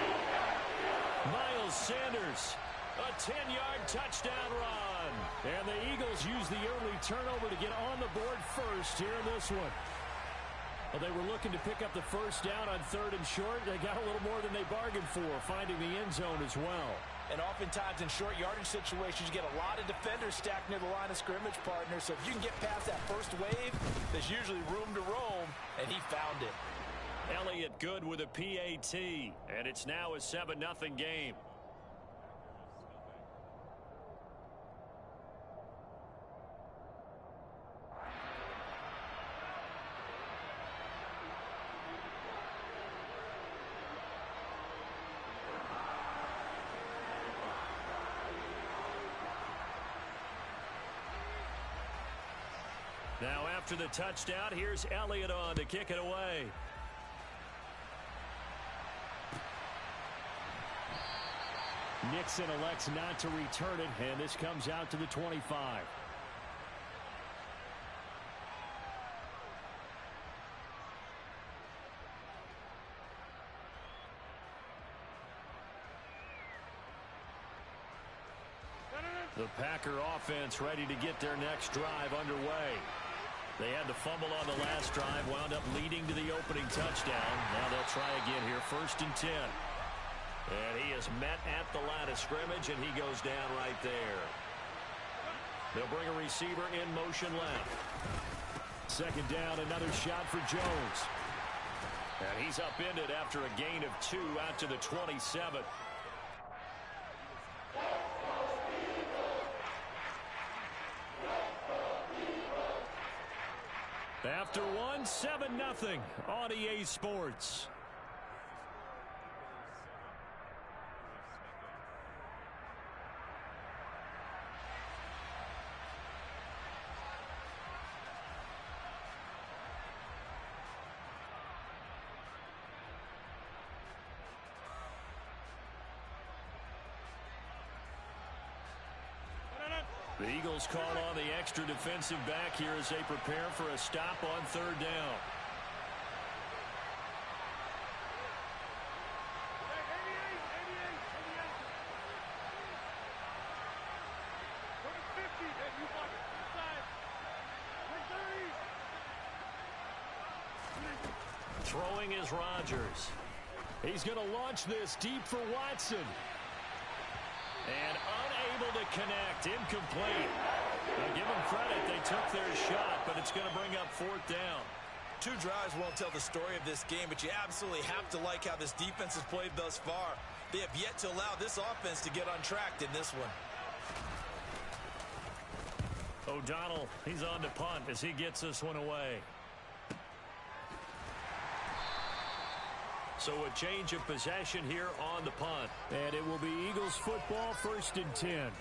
Speaker 1: Miles Sanders, a 10-yard touchdown run. And the Eagles use the early turnover to get on the board first here in this one. Well, they were looking to pick up the first down on 3rd and short. They got a little more than they bargained for, finding the end zone as well.
Speaker 2: And oftentimes in short yardage situations, you get a lot of defenders stacked near the line of scrimmage, partner. So if you can get past that first wave, there's usually room to roam, and he found it.
Speaker 1: Elliott good with a PAT, and it's now a 7-0 game. Now after the touchdown, here's Elliott on to kick it away.
Speaker 4: Nixon elects not to return it, and this comes out to the 25.
Speaker 1: The Packer offense ready to get their next drive underway. They had the fumble on the last drive, wound up leading to the opening touchdown. Now they'll try again here, 1st and 10. And he is met at the line of scrimmage, and he goes down right there. They'll bring a receiver in motion left.
Speaker 4: Second down, another shot for Jones.
Speaker 1: And he's upended after a gain of 2 out to the 27. After one, 7-0 on EA Sports. The Eagles call on the extra defensive back here as they prepare for a stop on 3rd down. Throwing is Rodgers. He's going to launch this deep for Watson. And unable to connect, incomplete. Now give them credit, they took their shot, but it's going to bring up 4th down.
Speaker 2: 2 drives won't tell the story of this game, but you absolutely have to like how this defense has played thus far. They have yet to allow this offense to get untracked in this one.
Speaker 1: O'Donnell, he's on to punt as he gets this one away. So a change of possession here on the punt.
Speaker 4: And it will be Eagles football, 1st and 10.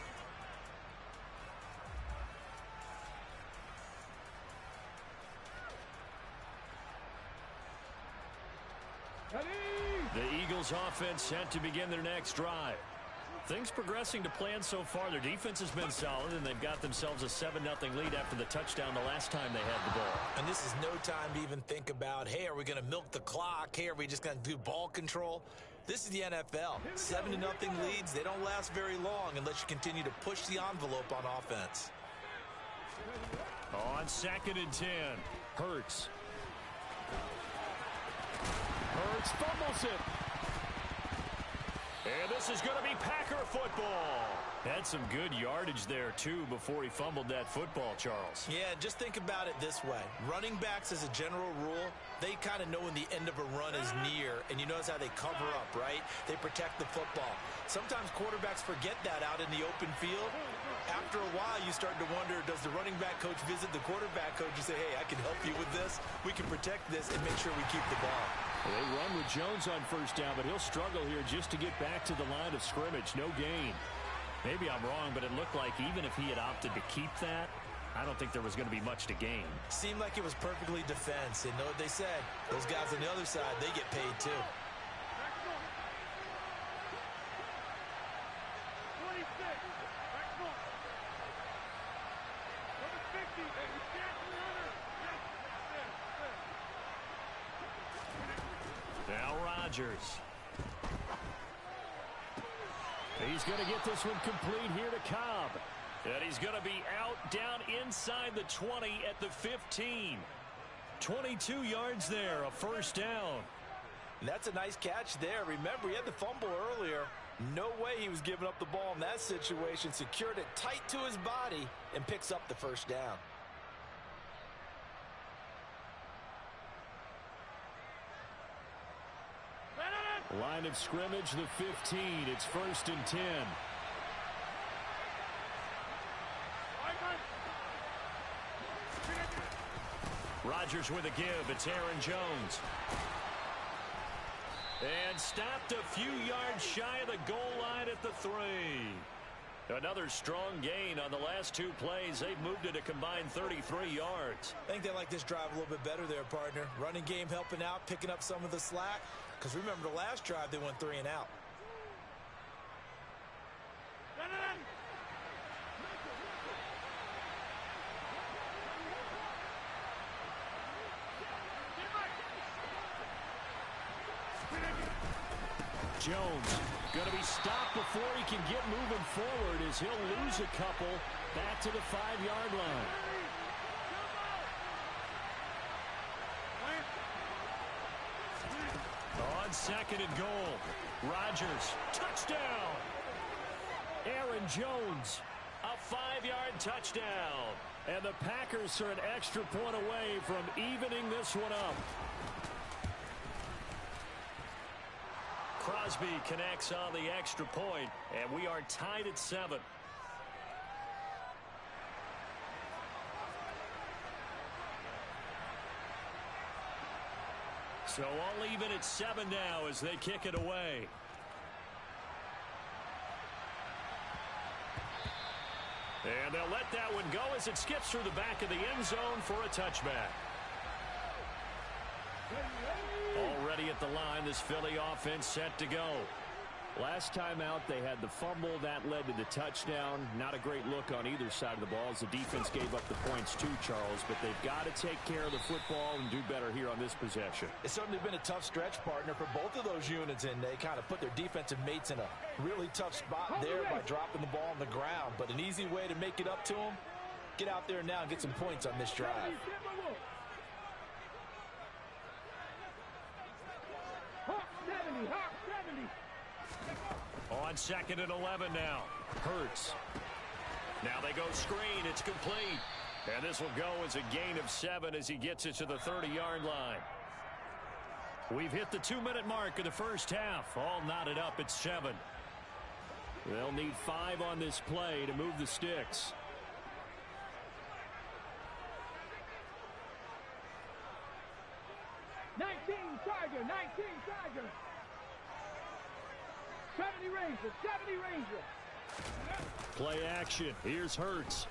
Speaker 1: The Eagles offense set to begin their next drive. Things progressing to plan so far. Their defense has been solid, and they've got themselves a 7-0 lead after the touchdown the last time they had the ball.
Speaker 2: And this is no time to even think about, hey, are we going to milk the clock? Hey, are we just going to do ball control? This is the NFL. 7-0 leads, they don't last very long unless you continue to push the envelope on offense.
Speaker 1: On 2nd and 10, Hurts.
Speaker 4: Hurts fumbles it.
Speaker 1: And this is going to be Packer football. Had some good yardage there, too, before he fumbled that football, Charles.
Speaker 2: Yeah, just think about it this way. Running backs, as a general rule, they kind of know when the end of a run is near, and you notice how they cover up, right? They protect the football. Sometimes quarterbacks forget that out in the open field. After a while, you start to wonder, does the running back coach visit the quarterback coach and say, hey, I can help you with this. We can protect this and make sure we keep the ball.
Speaker 4: Well, they run with Jones on first down, but he'll struggle here just to get back to the line of scrimmage. No gain. Maybe I'm wrong, but it looked like even if he had opted to keep that, I don't think there was going to be much to gain.
Speaker 2: Seemed like it was perfectly defense. And know what they said? Those guys on the other side, they get paid too.
Speaker 1: Now Rodgers.
Speaker 4: He's going to get this one complete here to Cobb.
Speaker 1: And he's going to be out down inside the 20 at the 15. 22 yards there, a first down.
Speaker 2: And that's a nice catch there. Remember, he had the fumble earlier. No way he was giving up the ball in that situation. Secured it tight to his body and picks up the first down.
Speaker 4: Line of scrimmage, the 15. It's 1st and 10.
Speaker 1: Rodgers with a give. It's Aaron Jones. And stopped a few yards shy of the goal line at the 3. Another strong gain on the last 2 plays. They've moved it a combined 33 yards.
Speaker 2: I think they like this drive a little bit better there, partner. Running game helping out, picking up some of the slack. Because remember, the last drive, they went 3 and out.
Speaker 4: Jones going to be stopped before he can get moving forward as he'll lose a couple back to the 5-yard line.
Speaker 1: On 2nd and goal, Rodgers, touchdown.
Speaker 4: Aaron Jones,
Speaker 1: a 5-yard touchdown.
Speaker 4: and the Packers are an extra point away from evening this one up.
Speaker 1: Crosby connects on the extra point, and we are tied at 7. So all even at 7 now as they kick it away. And they'll let that one go as it skips through the back of the end zone for a touchback. Already at the line, this Philly offense set to go.
Speaker 4: Last time out, they had the fumble. That led to the touchdown. Not a great look on either side of the ball as the defense gave up the points too, Charles. But they've got to take care of the football and do better here on this possession.
Speaker 2: It's certainly been a tough stretch, partner, for both of those units, and they kind of put their defensive mates in a really tough spot there by dropping the ball on the ground. But an easy way to make it up to them, get out there now and get some points on this drive.
Speaker 1: On 2nd and 11 now. Hurts. Now they go screen. It's complete. And this will go as a gain of 7 as he gets it to the 30-yard line. We've hit the 2-minute mark of the first half. All knotted up at 7.
Speaker 4: They'll need 5 on this play to move the sticks.
Speaker 3: Tiger, 19 Tiger. 70 Ranger, 70 Ranger.
Speaker 4: Play action. Here's Hurts.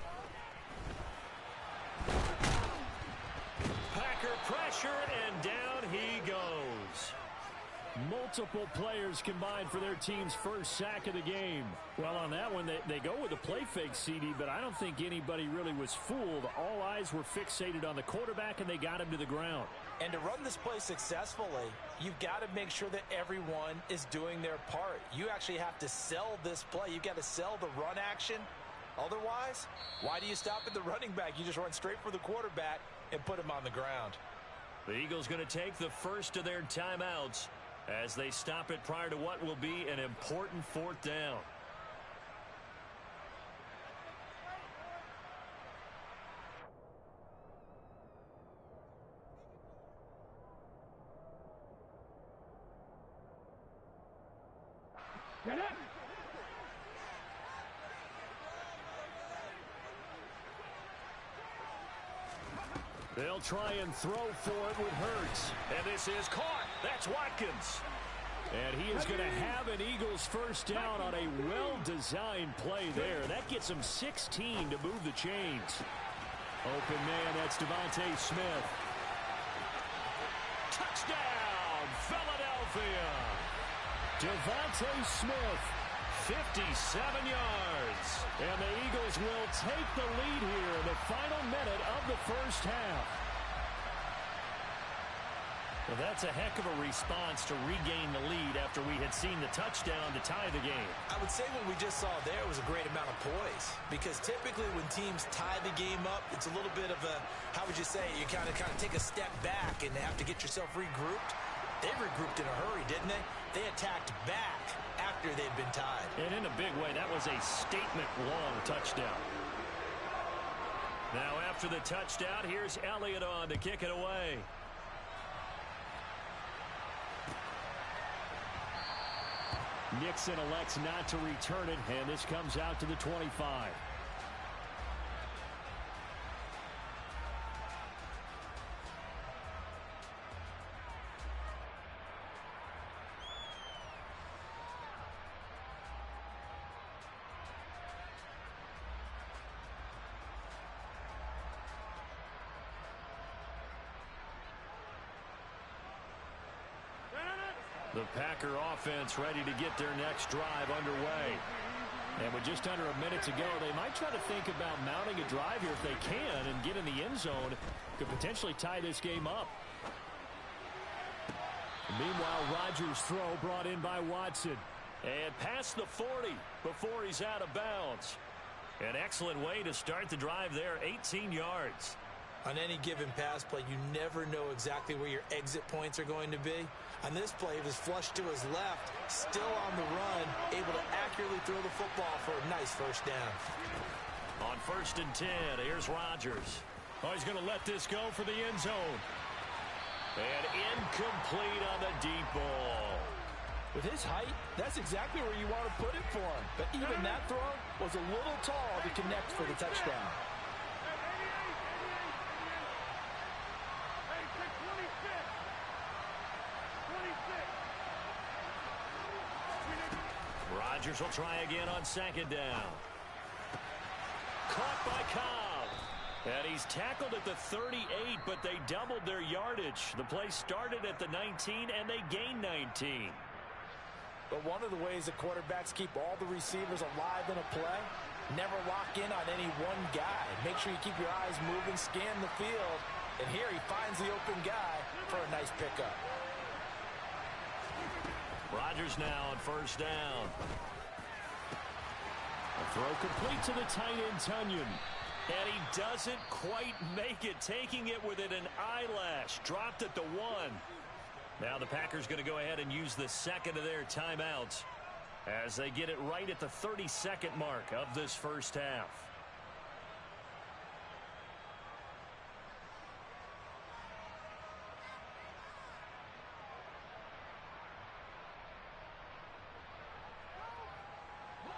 Speaker 1: Packer pressure, and down he goes.
Speaker 4: Multiple players combined for their team's first sack of the game. Well, on that one, they go with a play fake, CD, but I don't think anybody really was fooled. All eyes were fixated on the quarterback, and they got him to the ground.
Speaker 2: And to run this play successfully, you've got to make sure that everyone is doing their part. You actually have to sell this play. You've got to sell the run action. Otherwise, why do you stop at the running back? You just run straight for the quarterback and put him on the ground.
Speaker 1: The Eagles going to take the first of their timeouts as they stop it prior to what will be an important 4th down.
Speaker 4: They'll try and throw for it with Hurts.
Speaker 1: And this is caught. That's Watkins.
Speaker 4: And he is going to have an Eagles first down on a well-designed play there. That gets him 16 to move the chains. Open man, that's Devontae Smith.
Speaker 1: Touchdown, Philadelphia.
Speaker 4: Devontae Smith,
Speaker 1: 57 yards.
Speaker 4: and the Eagles will take the lead here in the final minute of the first half.
Speaker 1: Well, that's a heck of a response to regain the lead after we had seen the touchdown to tie the game.
Speaker 2: I would say what we just saw there was a great amount of poise, because typically when teams tie the game up, it's a little bit of a, how would you say, you kind of take a step back and have to get yourself regrouped. They regrouped in a hurry, didn't they? They attacked back after they'd been tied.
Speaker 1: And in a big way, that was a statement-long touchdown. Now after the touchdown, here's Elliott on to kick it away.
Speaker 4: Nixon elects not to return it, and this comes out to the 25.
Speaker 1: The Packer offense ready to get their next drive underway.
Speaker 4: And with just under a minute to go, they might try to think about mounting a drive here if they can and get in the end zone. Could potentially tie this game up. Meanwhile, Rodgers' throw brought in by Watson.
Speaker 1: And past the 40 before he's out of bounds. An excellent way to start the drive there, 18 yards.
Speaker 2: On any given pass play, you never know exactly where your exit points are going to be. On this play, he was flushed to his left, still on the run, able to accurately throw the football for a nice first down.
Speaker 1: On 1st and 10, here's Rodgers. Oh, he's going to let this go for the end zone. And incomplete on the deep ball.
Speaker 5: With his height, that's exactly where you want to put it for him. But even that throw was a little tall to connect for the touchdown.
Speaker 1: Rodgers will try again on 2nd down. Caught by Cobb. And he's tackled at the 38, but they doubled their yardage. The play started at the 19, and they gained 19.
Speaker 5: But one of the ways that quarterbacks keep all the receivers alive in a play, never lock in on any one guy. Make sure you keep your eyes moving, scan the field. And here he finds the open guy for a nice pickup.
Speaker 1: Rodgers now on 1st down.
Speaker 4: A throw complete to the tight end, Tunyon.
Speaker 1: And he doesn't quite make it, taking it within an eyelash. Dropped at the 1. Now the Packers going to go ahead and use the second of their timeouts as they get it right at the 32nd mark of this first half.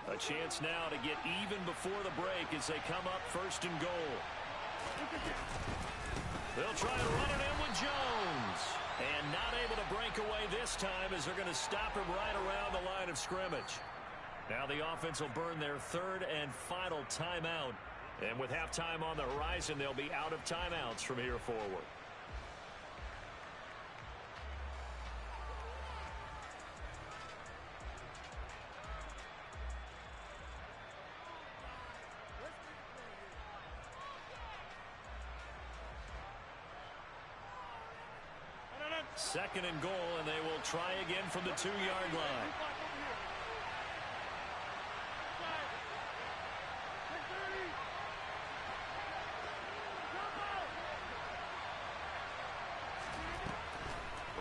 Speaker 1: A chance now to get even before the break as they come up 1st and goal. They'll try to run it in with Jones. And not able to break away this time as they're going to stop him right around the line of scrimmage. Now the offense will burn their 3rd and final timeout. And with halftime on the horizon, they'll be out of timeouts from here forward. Second and goal, and they will try again from the 2-yard line.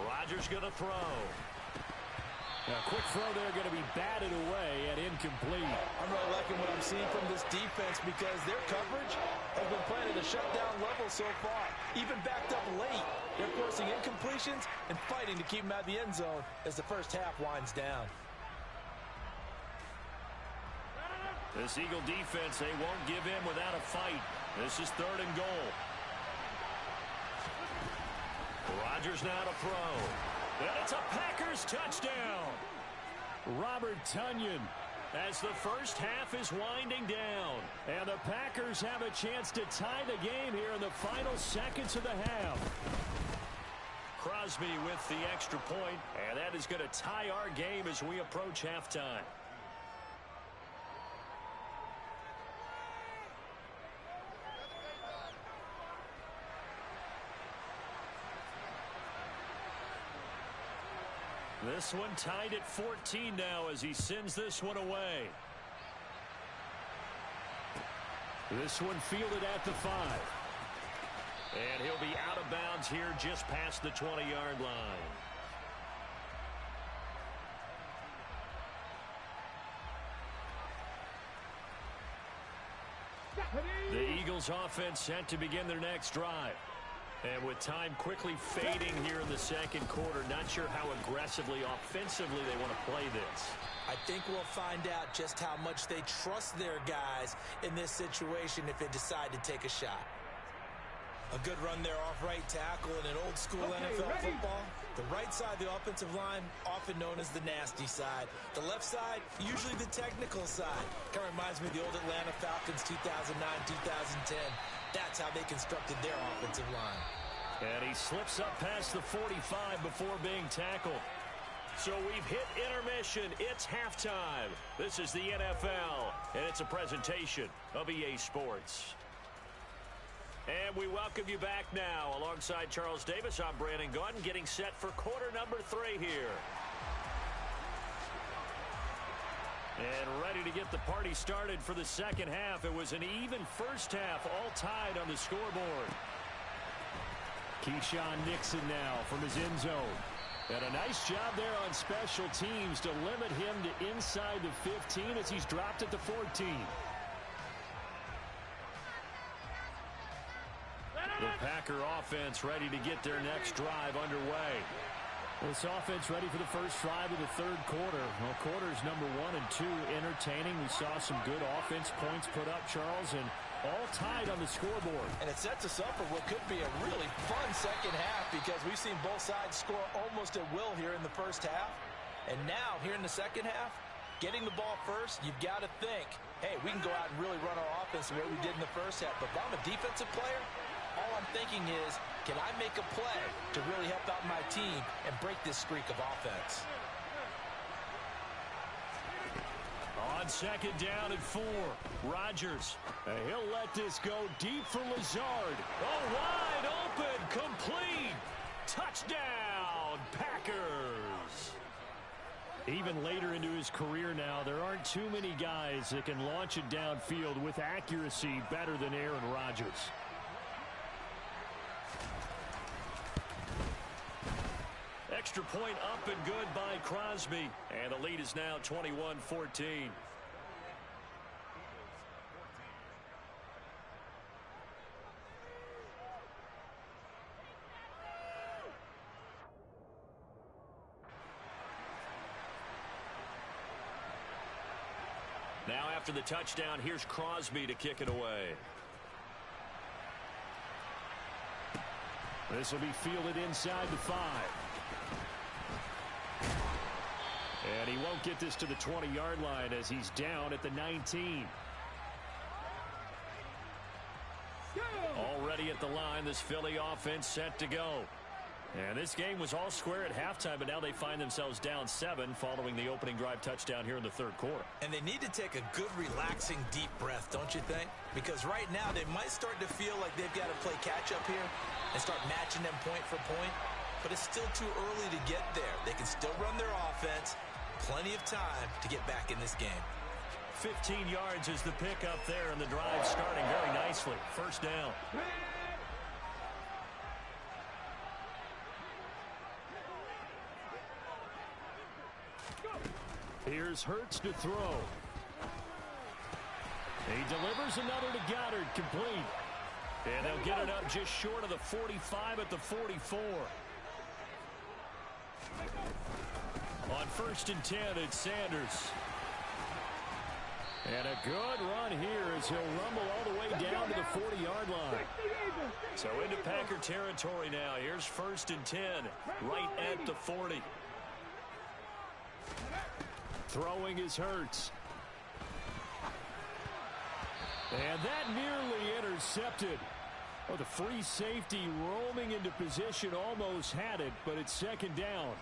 Speaker 1: Rodgers going to throw.
Speaker 4: A quick throw there going to be batted away and incomplete.
Speaker 5: I'm really liking what I'm seeing from this defense because their coverage has been playing at a shutdown level so far. Even backed up late, they're forcing incompletions and fighting to keep them out of the end zone as the first half winds down.
Speaker 1: This Eagle defense, they won't give in without a fight. This is 3rd and goal. Rodgers now to throw. And it's a Packers touchdown.
Speaker 4: Robert Tonyan, as the first half is winding down. And the Packers have a chance to tie the game here in the final seconds of the half.
Speaker 1: Crosby with the extra point, and that is going to tie our game as we approach halftime. This one tied at 14 now as he sends this one away.
Speaker 4: This one fielded at the 5.
Speaker 1: And he'll be out of bounds here just past the 20-yard line. The Eagles offense set to begin their next drive. And with time quickly fading here in the second quarter, not sure how aggressively, offensively they want to play this.
Speaker 2: I think we'll find out just how much they trust their guys in this situation if they decide to take a shot. A good run there off right tackle in an old-school NFL football. The right side of the offensive line, often known as the nasty side. The left side, usually the technical side. Kind of reminds me of the old Atlanta Falcons 2009, 2010. That's how they constructed their offensive line.
Speaker 1: And he slips up past the 45 before being tackled. So we've hit intermission. It's halftime. This is the NFL, and it's a presentation of EA Sports. And we welcome you back now. Alongside Charles Davis, I'm Brandon Gaudin, getting set for quarter number 3 here. And ready to get the party started for the second half. It was an even first half, all tied on the scoreboard.
Speaker 4: Keyshawn Nixon now from his end zone. And a nice job there on special teams to limit him to inside the 15 as he's dropped at the 14.
Speaker 1: The Packer offense ready to get their next drive underway.
Speaker 4: This offense ready for the first drive of the third quarter. Well, quarters number 1 and 2 entertaining. We saw some good offense points put up, Charles, and all tied on the scoreboard.
Speaker 5: And it sets us up for what could be a really fun second half because we've seen both sides score almost at will here in the first half. And now, here in the second half, getting the ball first, you've got to think, hey, we can go out and really run our offense the way we did in the first half. But if I'm a defensive player, all I'm thinking is, can I make a play to really help out my team and break this streak of offense?
Speaker 1: On second down and 4, Rodgers.
Speaker 4: He'll let this go deep for Lazard.
Speaker 1: Oh, wide open, complete. Touchdown, Packers.
Speaker 4: Even later into his career now, there aren't too many guys that can launch it downfield with accuracy better than Aaron Rodgers.
Speaker 1: Extra point up and good by Crosby. And the lead is now 21-14. Now after the touchdown, here's Crosby to kick it away.
Speaker 4: This will be fielded inside the 5.
Speaker 1: And he won't get this to the 20-yard line as he's down at the 19. Already at the line, this Philly offense set to go. And this game was all square at halftime, but now they find themselves down 7 following the opening drive touchdown here in the third quarter.
Speaker 2: And they need to take a good, relaxing, deep breath, don't you think? Because right now they might start to feel like they've got to play catch-up here and start matching them point for point. But it's still too early to get there. They can still run their offense. Plenty of time to get back in this game.
Speaker 1: 15 yards is the pickup there, and the drive starting very nicely. First down.
Speaker 4: Here's Hurts to throw. He delivers another to Goddard, complete.
Speaker 1: And they'll get it up just short of the 45 at the 44. On 1st and 10, it's Sanders.
Speaker 4: And a good run here as he'll rumble all the way down to the 40-yard line.
Speaker 1: So into Packer territory now. Here's 1st and 10, right at the 40.
Speaker 4: Throwing is Hurts. And that nearly intercepted. Oh, the free safety roaming into position almost had it, but it's 2nd down.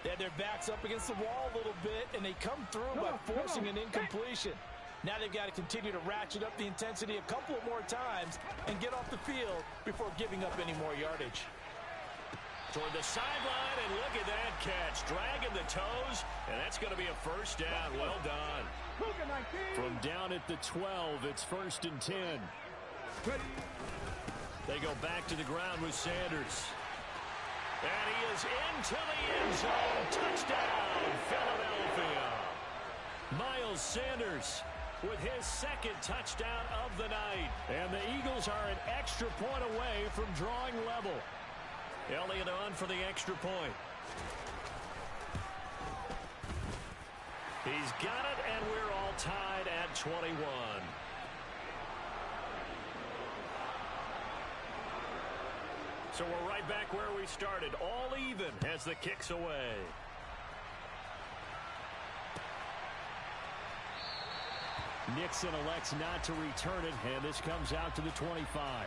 Speaker 5: They had their backs up against the wall a little bit, and they come through by forcing an incompletion. Now they've got to continue to ratchet up the intensity a couple of more times and get off the field before giving up any more yardage.
Speaker 1: Toward the sideline, and look at that catch. Dragging the toes, and that's going to be a 1st down. Well done.
Speaker 4: From down at the 12, it's 1st and 10.
Speaker 1: They go back to the ground with Sanders. And he is into the end zone. Touchdown, Philadelphia. Miles Sanders with his 2nd touchdown of the night. And the Eagles are an extra point away from drawing level. Elliott on for the extra point. He's got it, and we're all tied at 21. So we're right back where we started, all even as the kick's away.
Speaker 4: Nixon elects not to return it, and this comes out to the 25.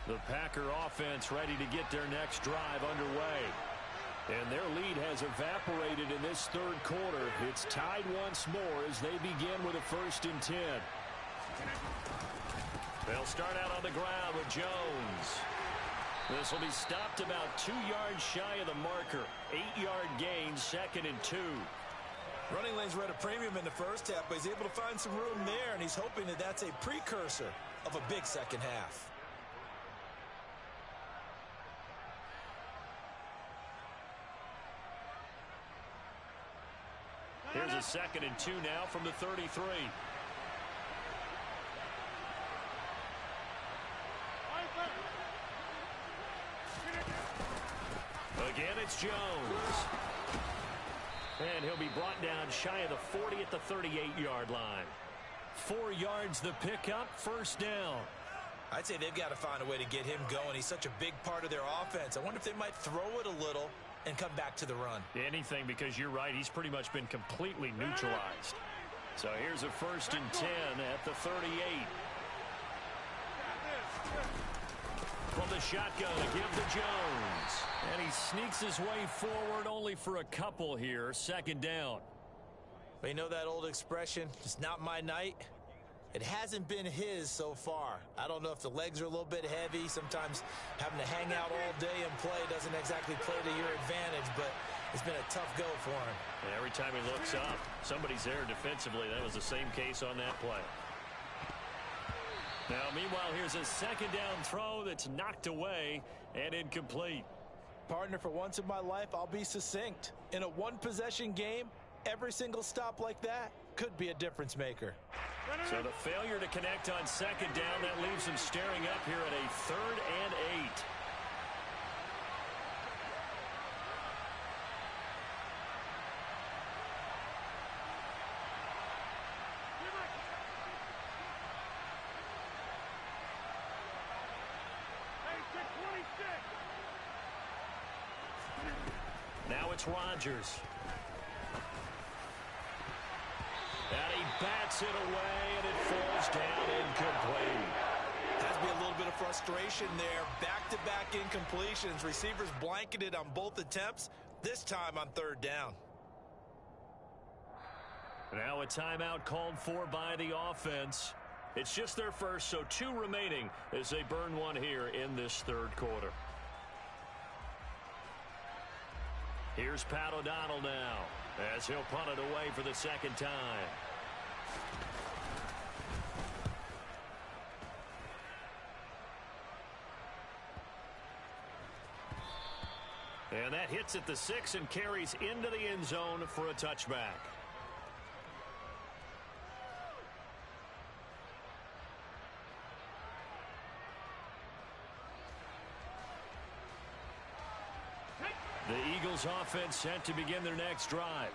Speaker 1: The Packer offense ready to get their next drive underway. And their lead has evaporated in this 3rd quarter. It's tied once more as they begin with a 1st and 10. They'll start out on the ground with Jones. This will be stopped about 2 yards shy of the marker. 8-yard gain, 2nd and 2.
Speaker 5: Running lanes were at a premium in the 1st half, but he's able to find some room there, and he's hoping that that's a precursor of a big 2nd half.
Speaker 1: Here's a 2nd and 2 now from the 33. Again, it's Jones. And he'll be brought down shy of the 40 at the 38-yard line. 4 yards the pickup, 1st down.
Speaker 5: I'd say they've got to find a way to get him going. He's such a big part of their offense. I wonder if they might throw it a little and come back to the run.
Speaker 1: Anything, because you're right, he's pretty much been completely neutralized. So here's a 1st and 10 at the 38. From the shotgun to give to Jones. And he sneaks his way forward only for a couple here. 2nd down.
Speaker 2: Well, you know that old expression, it's not my night? It hasn't been his so far. I don't know if the legs are a little bit heavy. Sometimes having to hang out all day and play doesn't exactly play to your advantage, but it's been a tough go for him.
Speaker 1: And every time he looks up, somebody's there defensively. That was the same case on that play. Now, meanwhile, here's a 2nd down throw that's knocked away and incomplete.
Speaker 5: Partner, for once in my life, I'll be succinct. In a one-possession game, every single stop like that could be a difference maker.
Speaker 1: So the failure to connect on 2nd down, that leaves him staring up here at a 3rd and 8. Now it's Rodgers. And he bats it away, and it falls down incomplete.
Speaker 5: Has to be a little bit of frustration there. Back-to-back incompletions. Receivers blanketed on both attempts, this time on 3rd down.
Speaker 1: Now a timeout called for by the offense. It's just their first, so 2 remaining as they burn one here in this 3rd quarter. Here's Pat O'Donnell now as he'll punt it away for the second time. And that hits at the 6 and carries into the end zone for a touchback. The Eagles offense set to begin their next drive.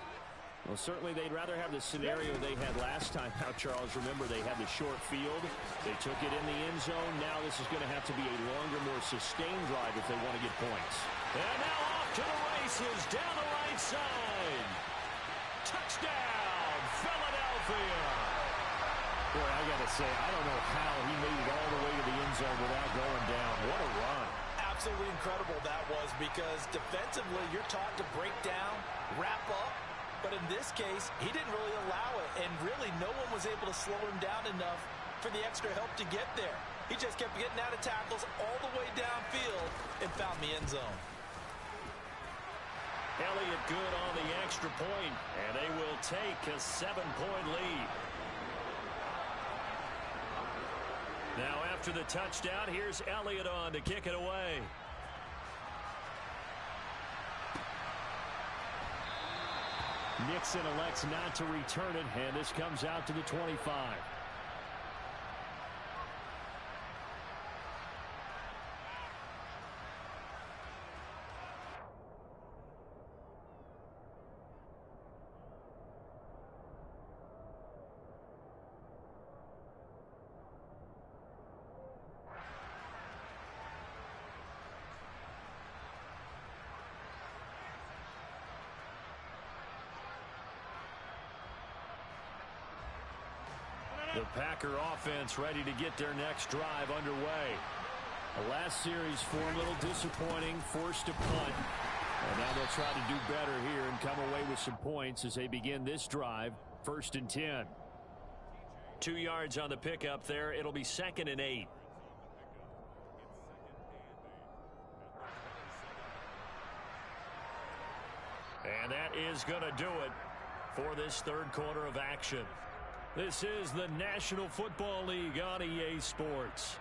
Speaker 4: Well, certainly they'd rather have the scenario they had last time out, Charles. Remember, they had the short field. They took it in the end zone. Now this is going to have to be a longer, more sustained drive if they want to get points.
Speaker 1: And now off to the races down the right side. Touchdown, Philadelphia.
Speaker 4: Boy, I got to say, I don't know how he made it all the way to the end zone without going down. What a run.
Speaker 5: Absolutely incredible that was, because defensively you're taught to break down, wrap up, but in this case he didn't really allow it, and really no one was able to slow him down enough for the extra help to get there. He just kept getting out of tackles all the way downfield and found the end zone.
Speaker 1: Elliott good on the extra point, and they will take a 7-point lead. Now after the touchdown, here's Elliott on to kick it away.
Speaker 4: Nixon elects not to return it, and this comes out to the 25.
Speaker 1: The Packer offense ready to get their next drive underway.
Speaker 4: The last series for a little disappointing, forced to punt. And now they'll try to do better here and come away with some points as they begin this drive, 1st and 10.
Speaker 1: 2 yards on the pickup there. It'll be 2nd and 8. And that is going to do it for this third quarter of action. This is the National Football League on EA Sports.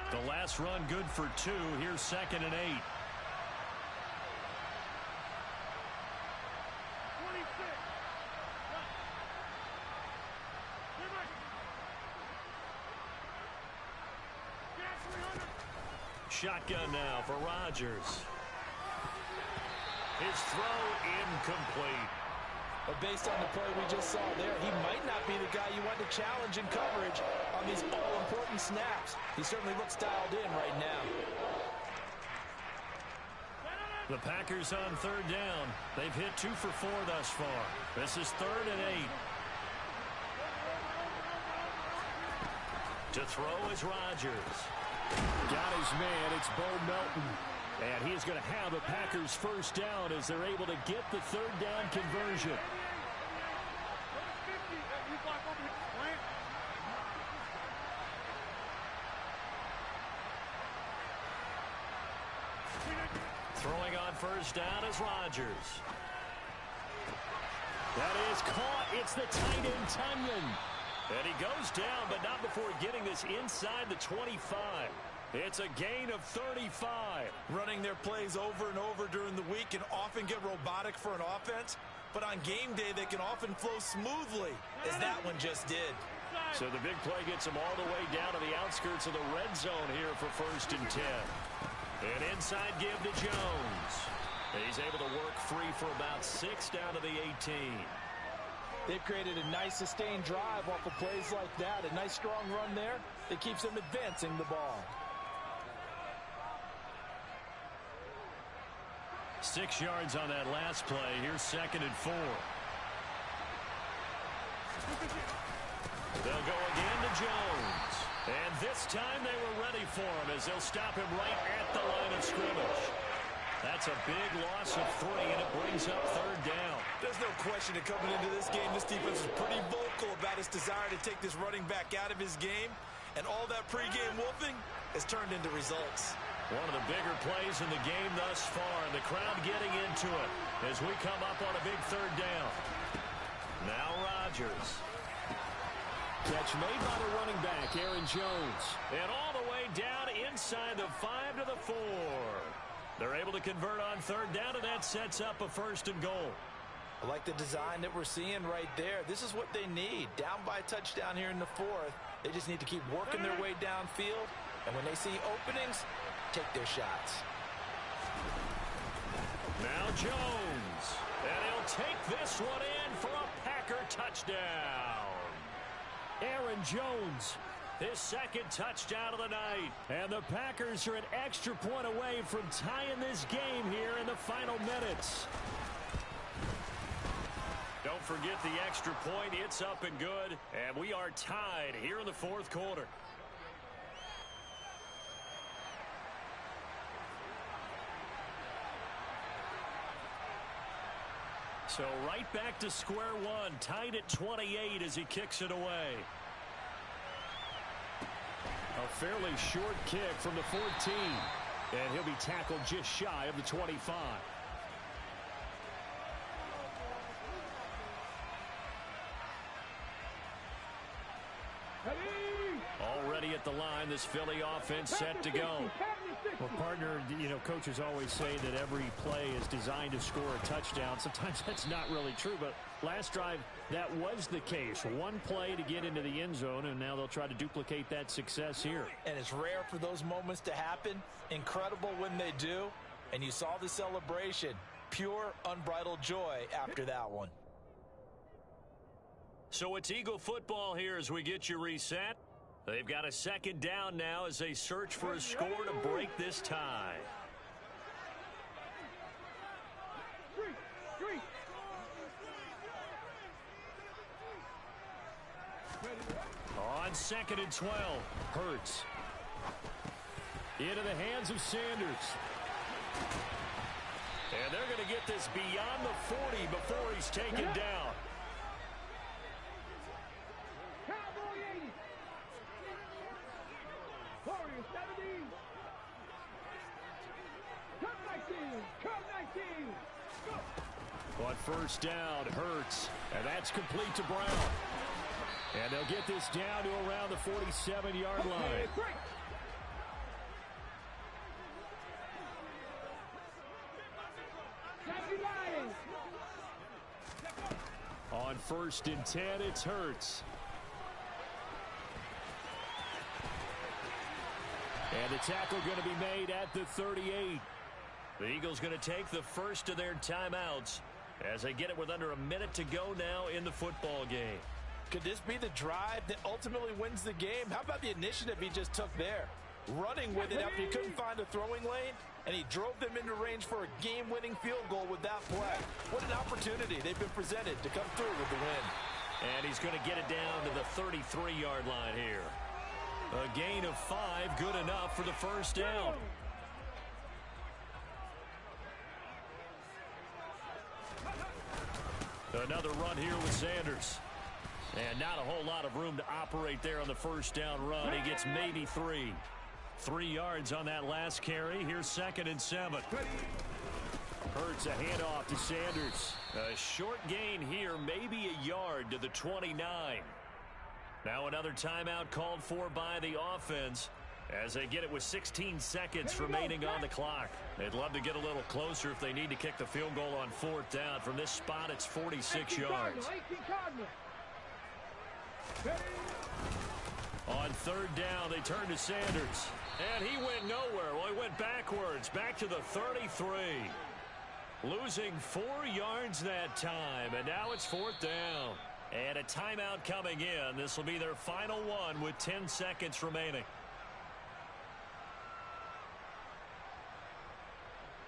Speaker 1: The last run good for 2. Here's 2nd and 8. Shotgun now for Rodgers. His throw incomplete.
Speaker 5: But based on the play we just saw there, he might not be the guy you want to challenge in coverage on these all-important snaps. He certainly looks dialed in right now.
Speaker 1: The Packers on 3rd down. They've hit 2 for 4 thus far. This is 3rd and 8. To throw is Rodgers.
Speaker 4: Got his man. It's Bo Melton. And he's going to have a Packers first down as they're able to get the 3rd down conversion.
Speaker 1: Throwing on 1st down is Rodgers.
Speaker 4: That is caught. It's the tight end, Tunyon.
Speaker 1: And he goes down, but not before getting this inside the 25. It's a gain of 35.
Speaker 5: Running their plays over and over during the week can often get robotic for an offense, but on game day they can often flow smoothly, as that one just did.
Speaker 1: So the big play gets him all the way down to the outskirts of the red zone here for 1st and 10. An inside give to Jones. He's able to work free for about 6 down to the 18.
Speaker 5: They've created a nice sustained drive off of plays like that. A nice strong run there that keeps them advancing the ball.
Speaker 1: 6 yards on that last play. Here's 2nd and 4. They'll go again to Jones. And this time they were ready for him as they'll stop him right at the line of scrimmage. That's a big loss of 3, and it brings up 3rd down.
Speaker 5: There's no question that coming into this game, this defense is pretty vocal about its desire to take this running back out of his game, and all that pregame wolfing has turned into results.
Speaker 1: One of the bigger plays in the game thus far, and the crowd getting into it as we come up on a big 3rd down. Now Rodgers.
Speaker 4: Catch made by the running back, Aaron Jones.
Speaker 1: And all the way down inside the 5 to the 4. They're able to convert on 3rd down, and that sets up a 1st and goal.
Speaker 5: I like the design that we're seeing right there. This is what they need. Down by a touchdown here in the 4th. They just need to keep working their way downfield. And when they see openings, take their shots.
Speaker 1: Now Jones. And he'll take this one in for a Packer touchdown.
Speaker 4: Aaron Jones,
Speaker 1: his 2nd touchdown of the night.
Speaker 4: And the Packers are an extra point away from tying this game here in the final minutes.
Speaker 1: Don't forget the extra point. It's up and good. And we are tied here in the 4th quarter. So right back to square one, tied at 28 as he kicks it away.
Speaker 4: A fairly short kick from the 14. And he'll be tackled just shy of the 25.
Speaker 1: Already at the line, this Philly offense set to go.
Speaker 4: Well, partner, coaches always say that every play is designed to score a touchdown. Sometimes that's not really true, but last drive, that was the case. One play to get into the end zone, and now they'll try to duplicate that success here.
Speaker 5: And it's rare for those moments to happen. Incredible when they do. And you saw the celebration. Pure, unbridled joy after that one.
Speaker 1: So it's Eagle football here as we get you reset. They've got a 2nd down now as they search for a score to break this tie. On 2nd and 12,
Speaker 4: Hurts. Into the hands of Sanders.
Speaker 1: And they're going to get this beyond the 40 before he's taken down. On 1st down, Hurts. And that's complete to Brown.
Speaker 4: And they'll get this down to around the 47-yard line. On 1st and 10, it's Hurts. And the tackle going to be made at the 38.
Speaker 1: The Eagles going to take the first of their timeouts as they get it with under a minute to go now in the football game.
Speaker 5: Could this be the drive that ultimately wins the game? How about the initiative he just took there? Running with it after he couldn't find a throwing lane, and he drove them into range for a game-winning field goal with that play. What an opportunity they've been presented to come through with the win.
Speaker 1: And he's going to get it down to the 33-yard line here. A gain of 5, good enough for the 1st down. Another run here with Sanders. And not a whole lot of room to operate there on the 1st down run. He gets maybe 3. 3 yards on that last carry. Here's 2nd and 7.
Speaker 4: Hurts a handoff to Sanders.
Speaker 1: A short gain here, maybe a yard to the 29. Now another timeout called for by the offense as they get it with 16 seconds remaining on the clock. They'd love to get a little closer if they need to kick the field goal on 4th down. From this spot, it's 46 yards. On 3rd down, they turn to Sanders. And he went nowhere. Well, he went backwards, back to the 33. Losing 4 yards that time, and now it's 4th down. And a timeout coming in. This will be their final one with 10 seconds remaining.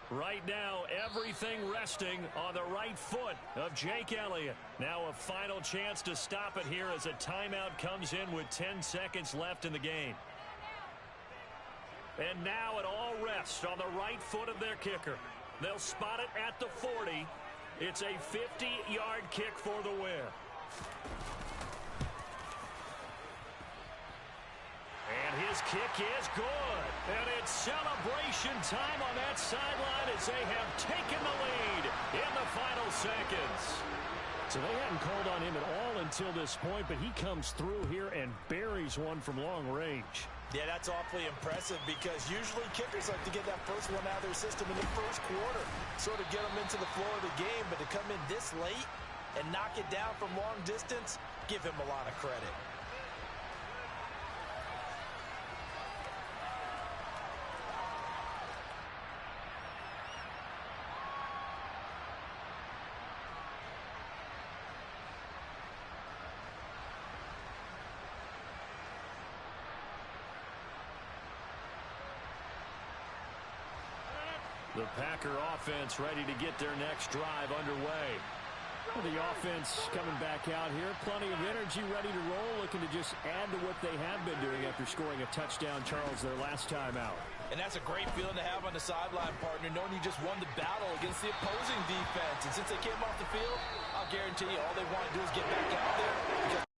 Speaker 1: Right now, everything resting on the right foot of Jake Elliott. Now a final chance to stop it here as a timeout comes in with 10 seconds left in the game. And now it all rests on the right foot of their kicker. They'll spot it at the 40. It's a 50-yard kick for the win. And his kick is good. And it's celebration time on that sideline as they have taken the lead in the final seconds.
Speaker 4: So they hadn't called on him at all until this point, but he comes through here and buries one from long range.
Speaker 5: Yeah, that's awfully impressive because usually kickers like to get that first one out of their system in the first quarter, sort of get them into the flow of the game, but to come in this late and knock it down from long distance, give him a lot of credit.
Speaker 1: The Packer offense ready to get their next drive underway.
Speaker 4: Well, the offense coming back out here. Plenty of energy, ready to roll, looking to just add to what they have been doing after scoring a touchdown, Charles, their last time out.
Speaker 5: And that's a great feeling to have on the sideline, partner, knowing you just won the battle against the opposing defense. And since they came off the field, I'll guarantee you all they want to do is get back out there.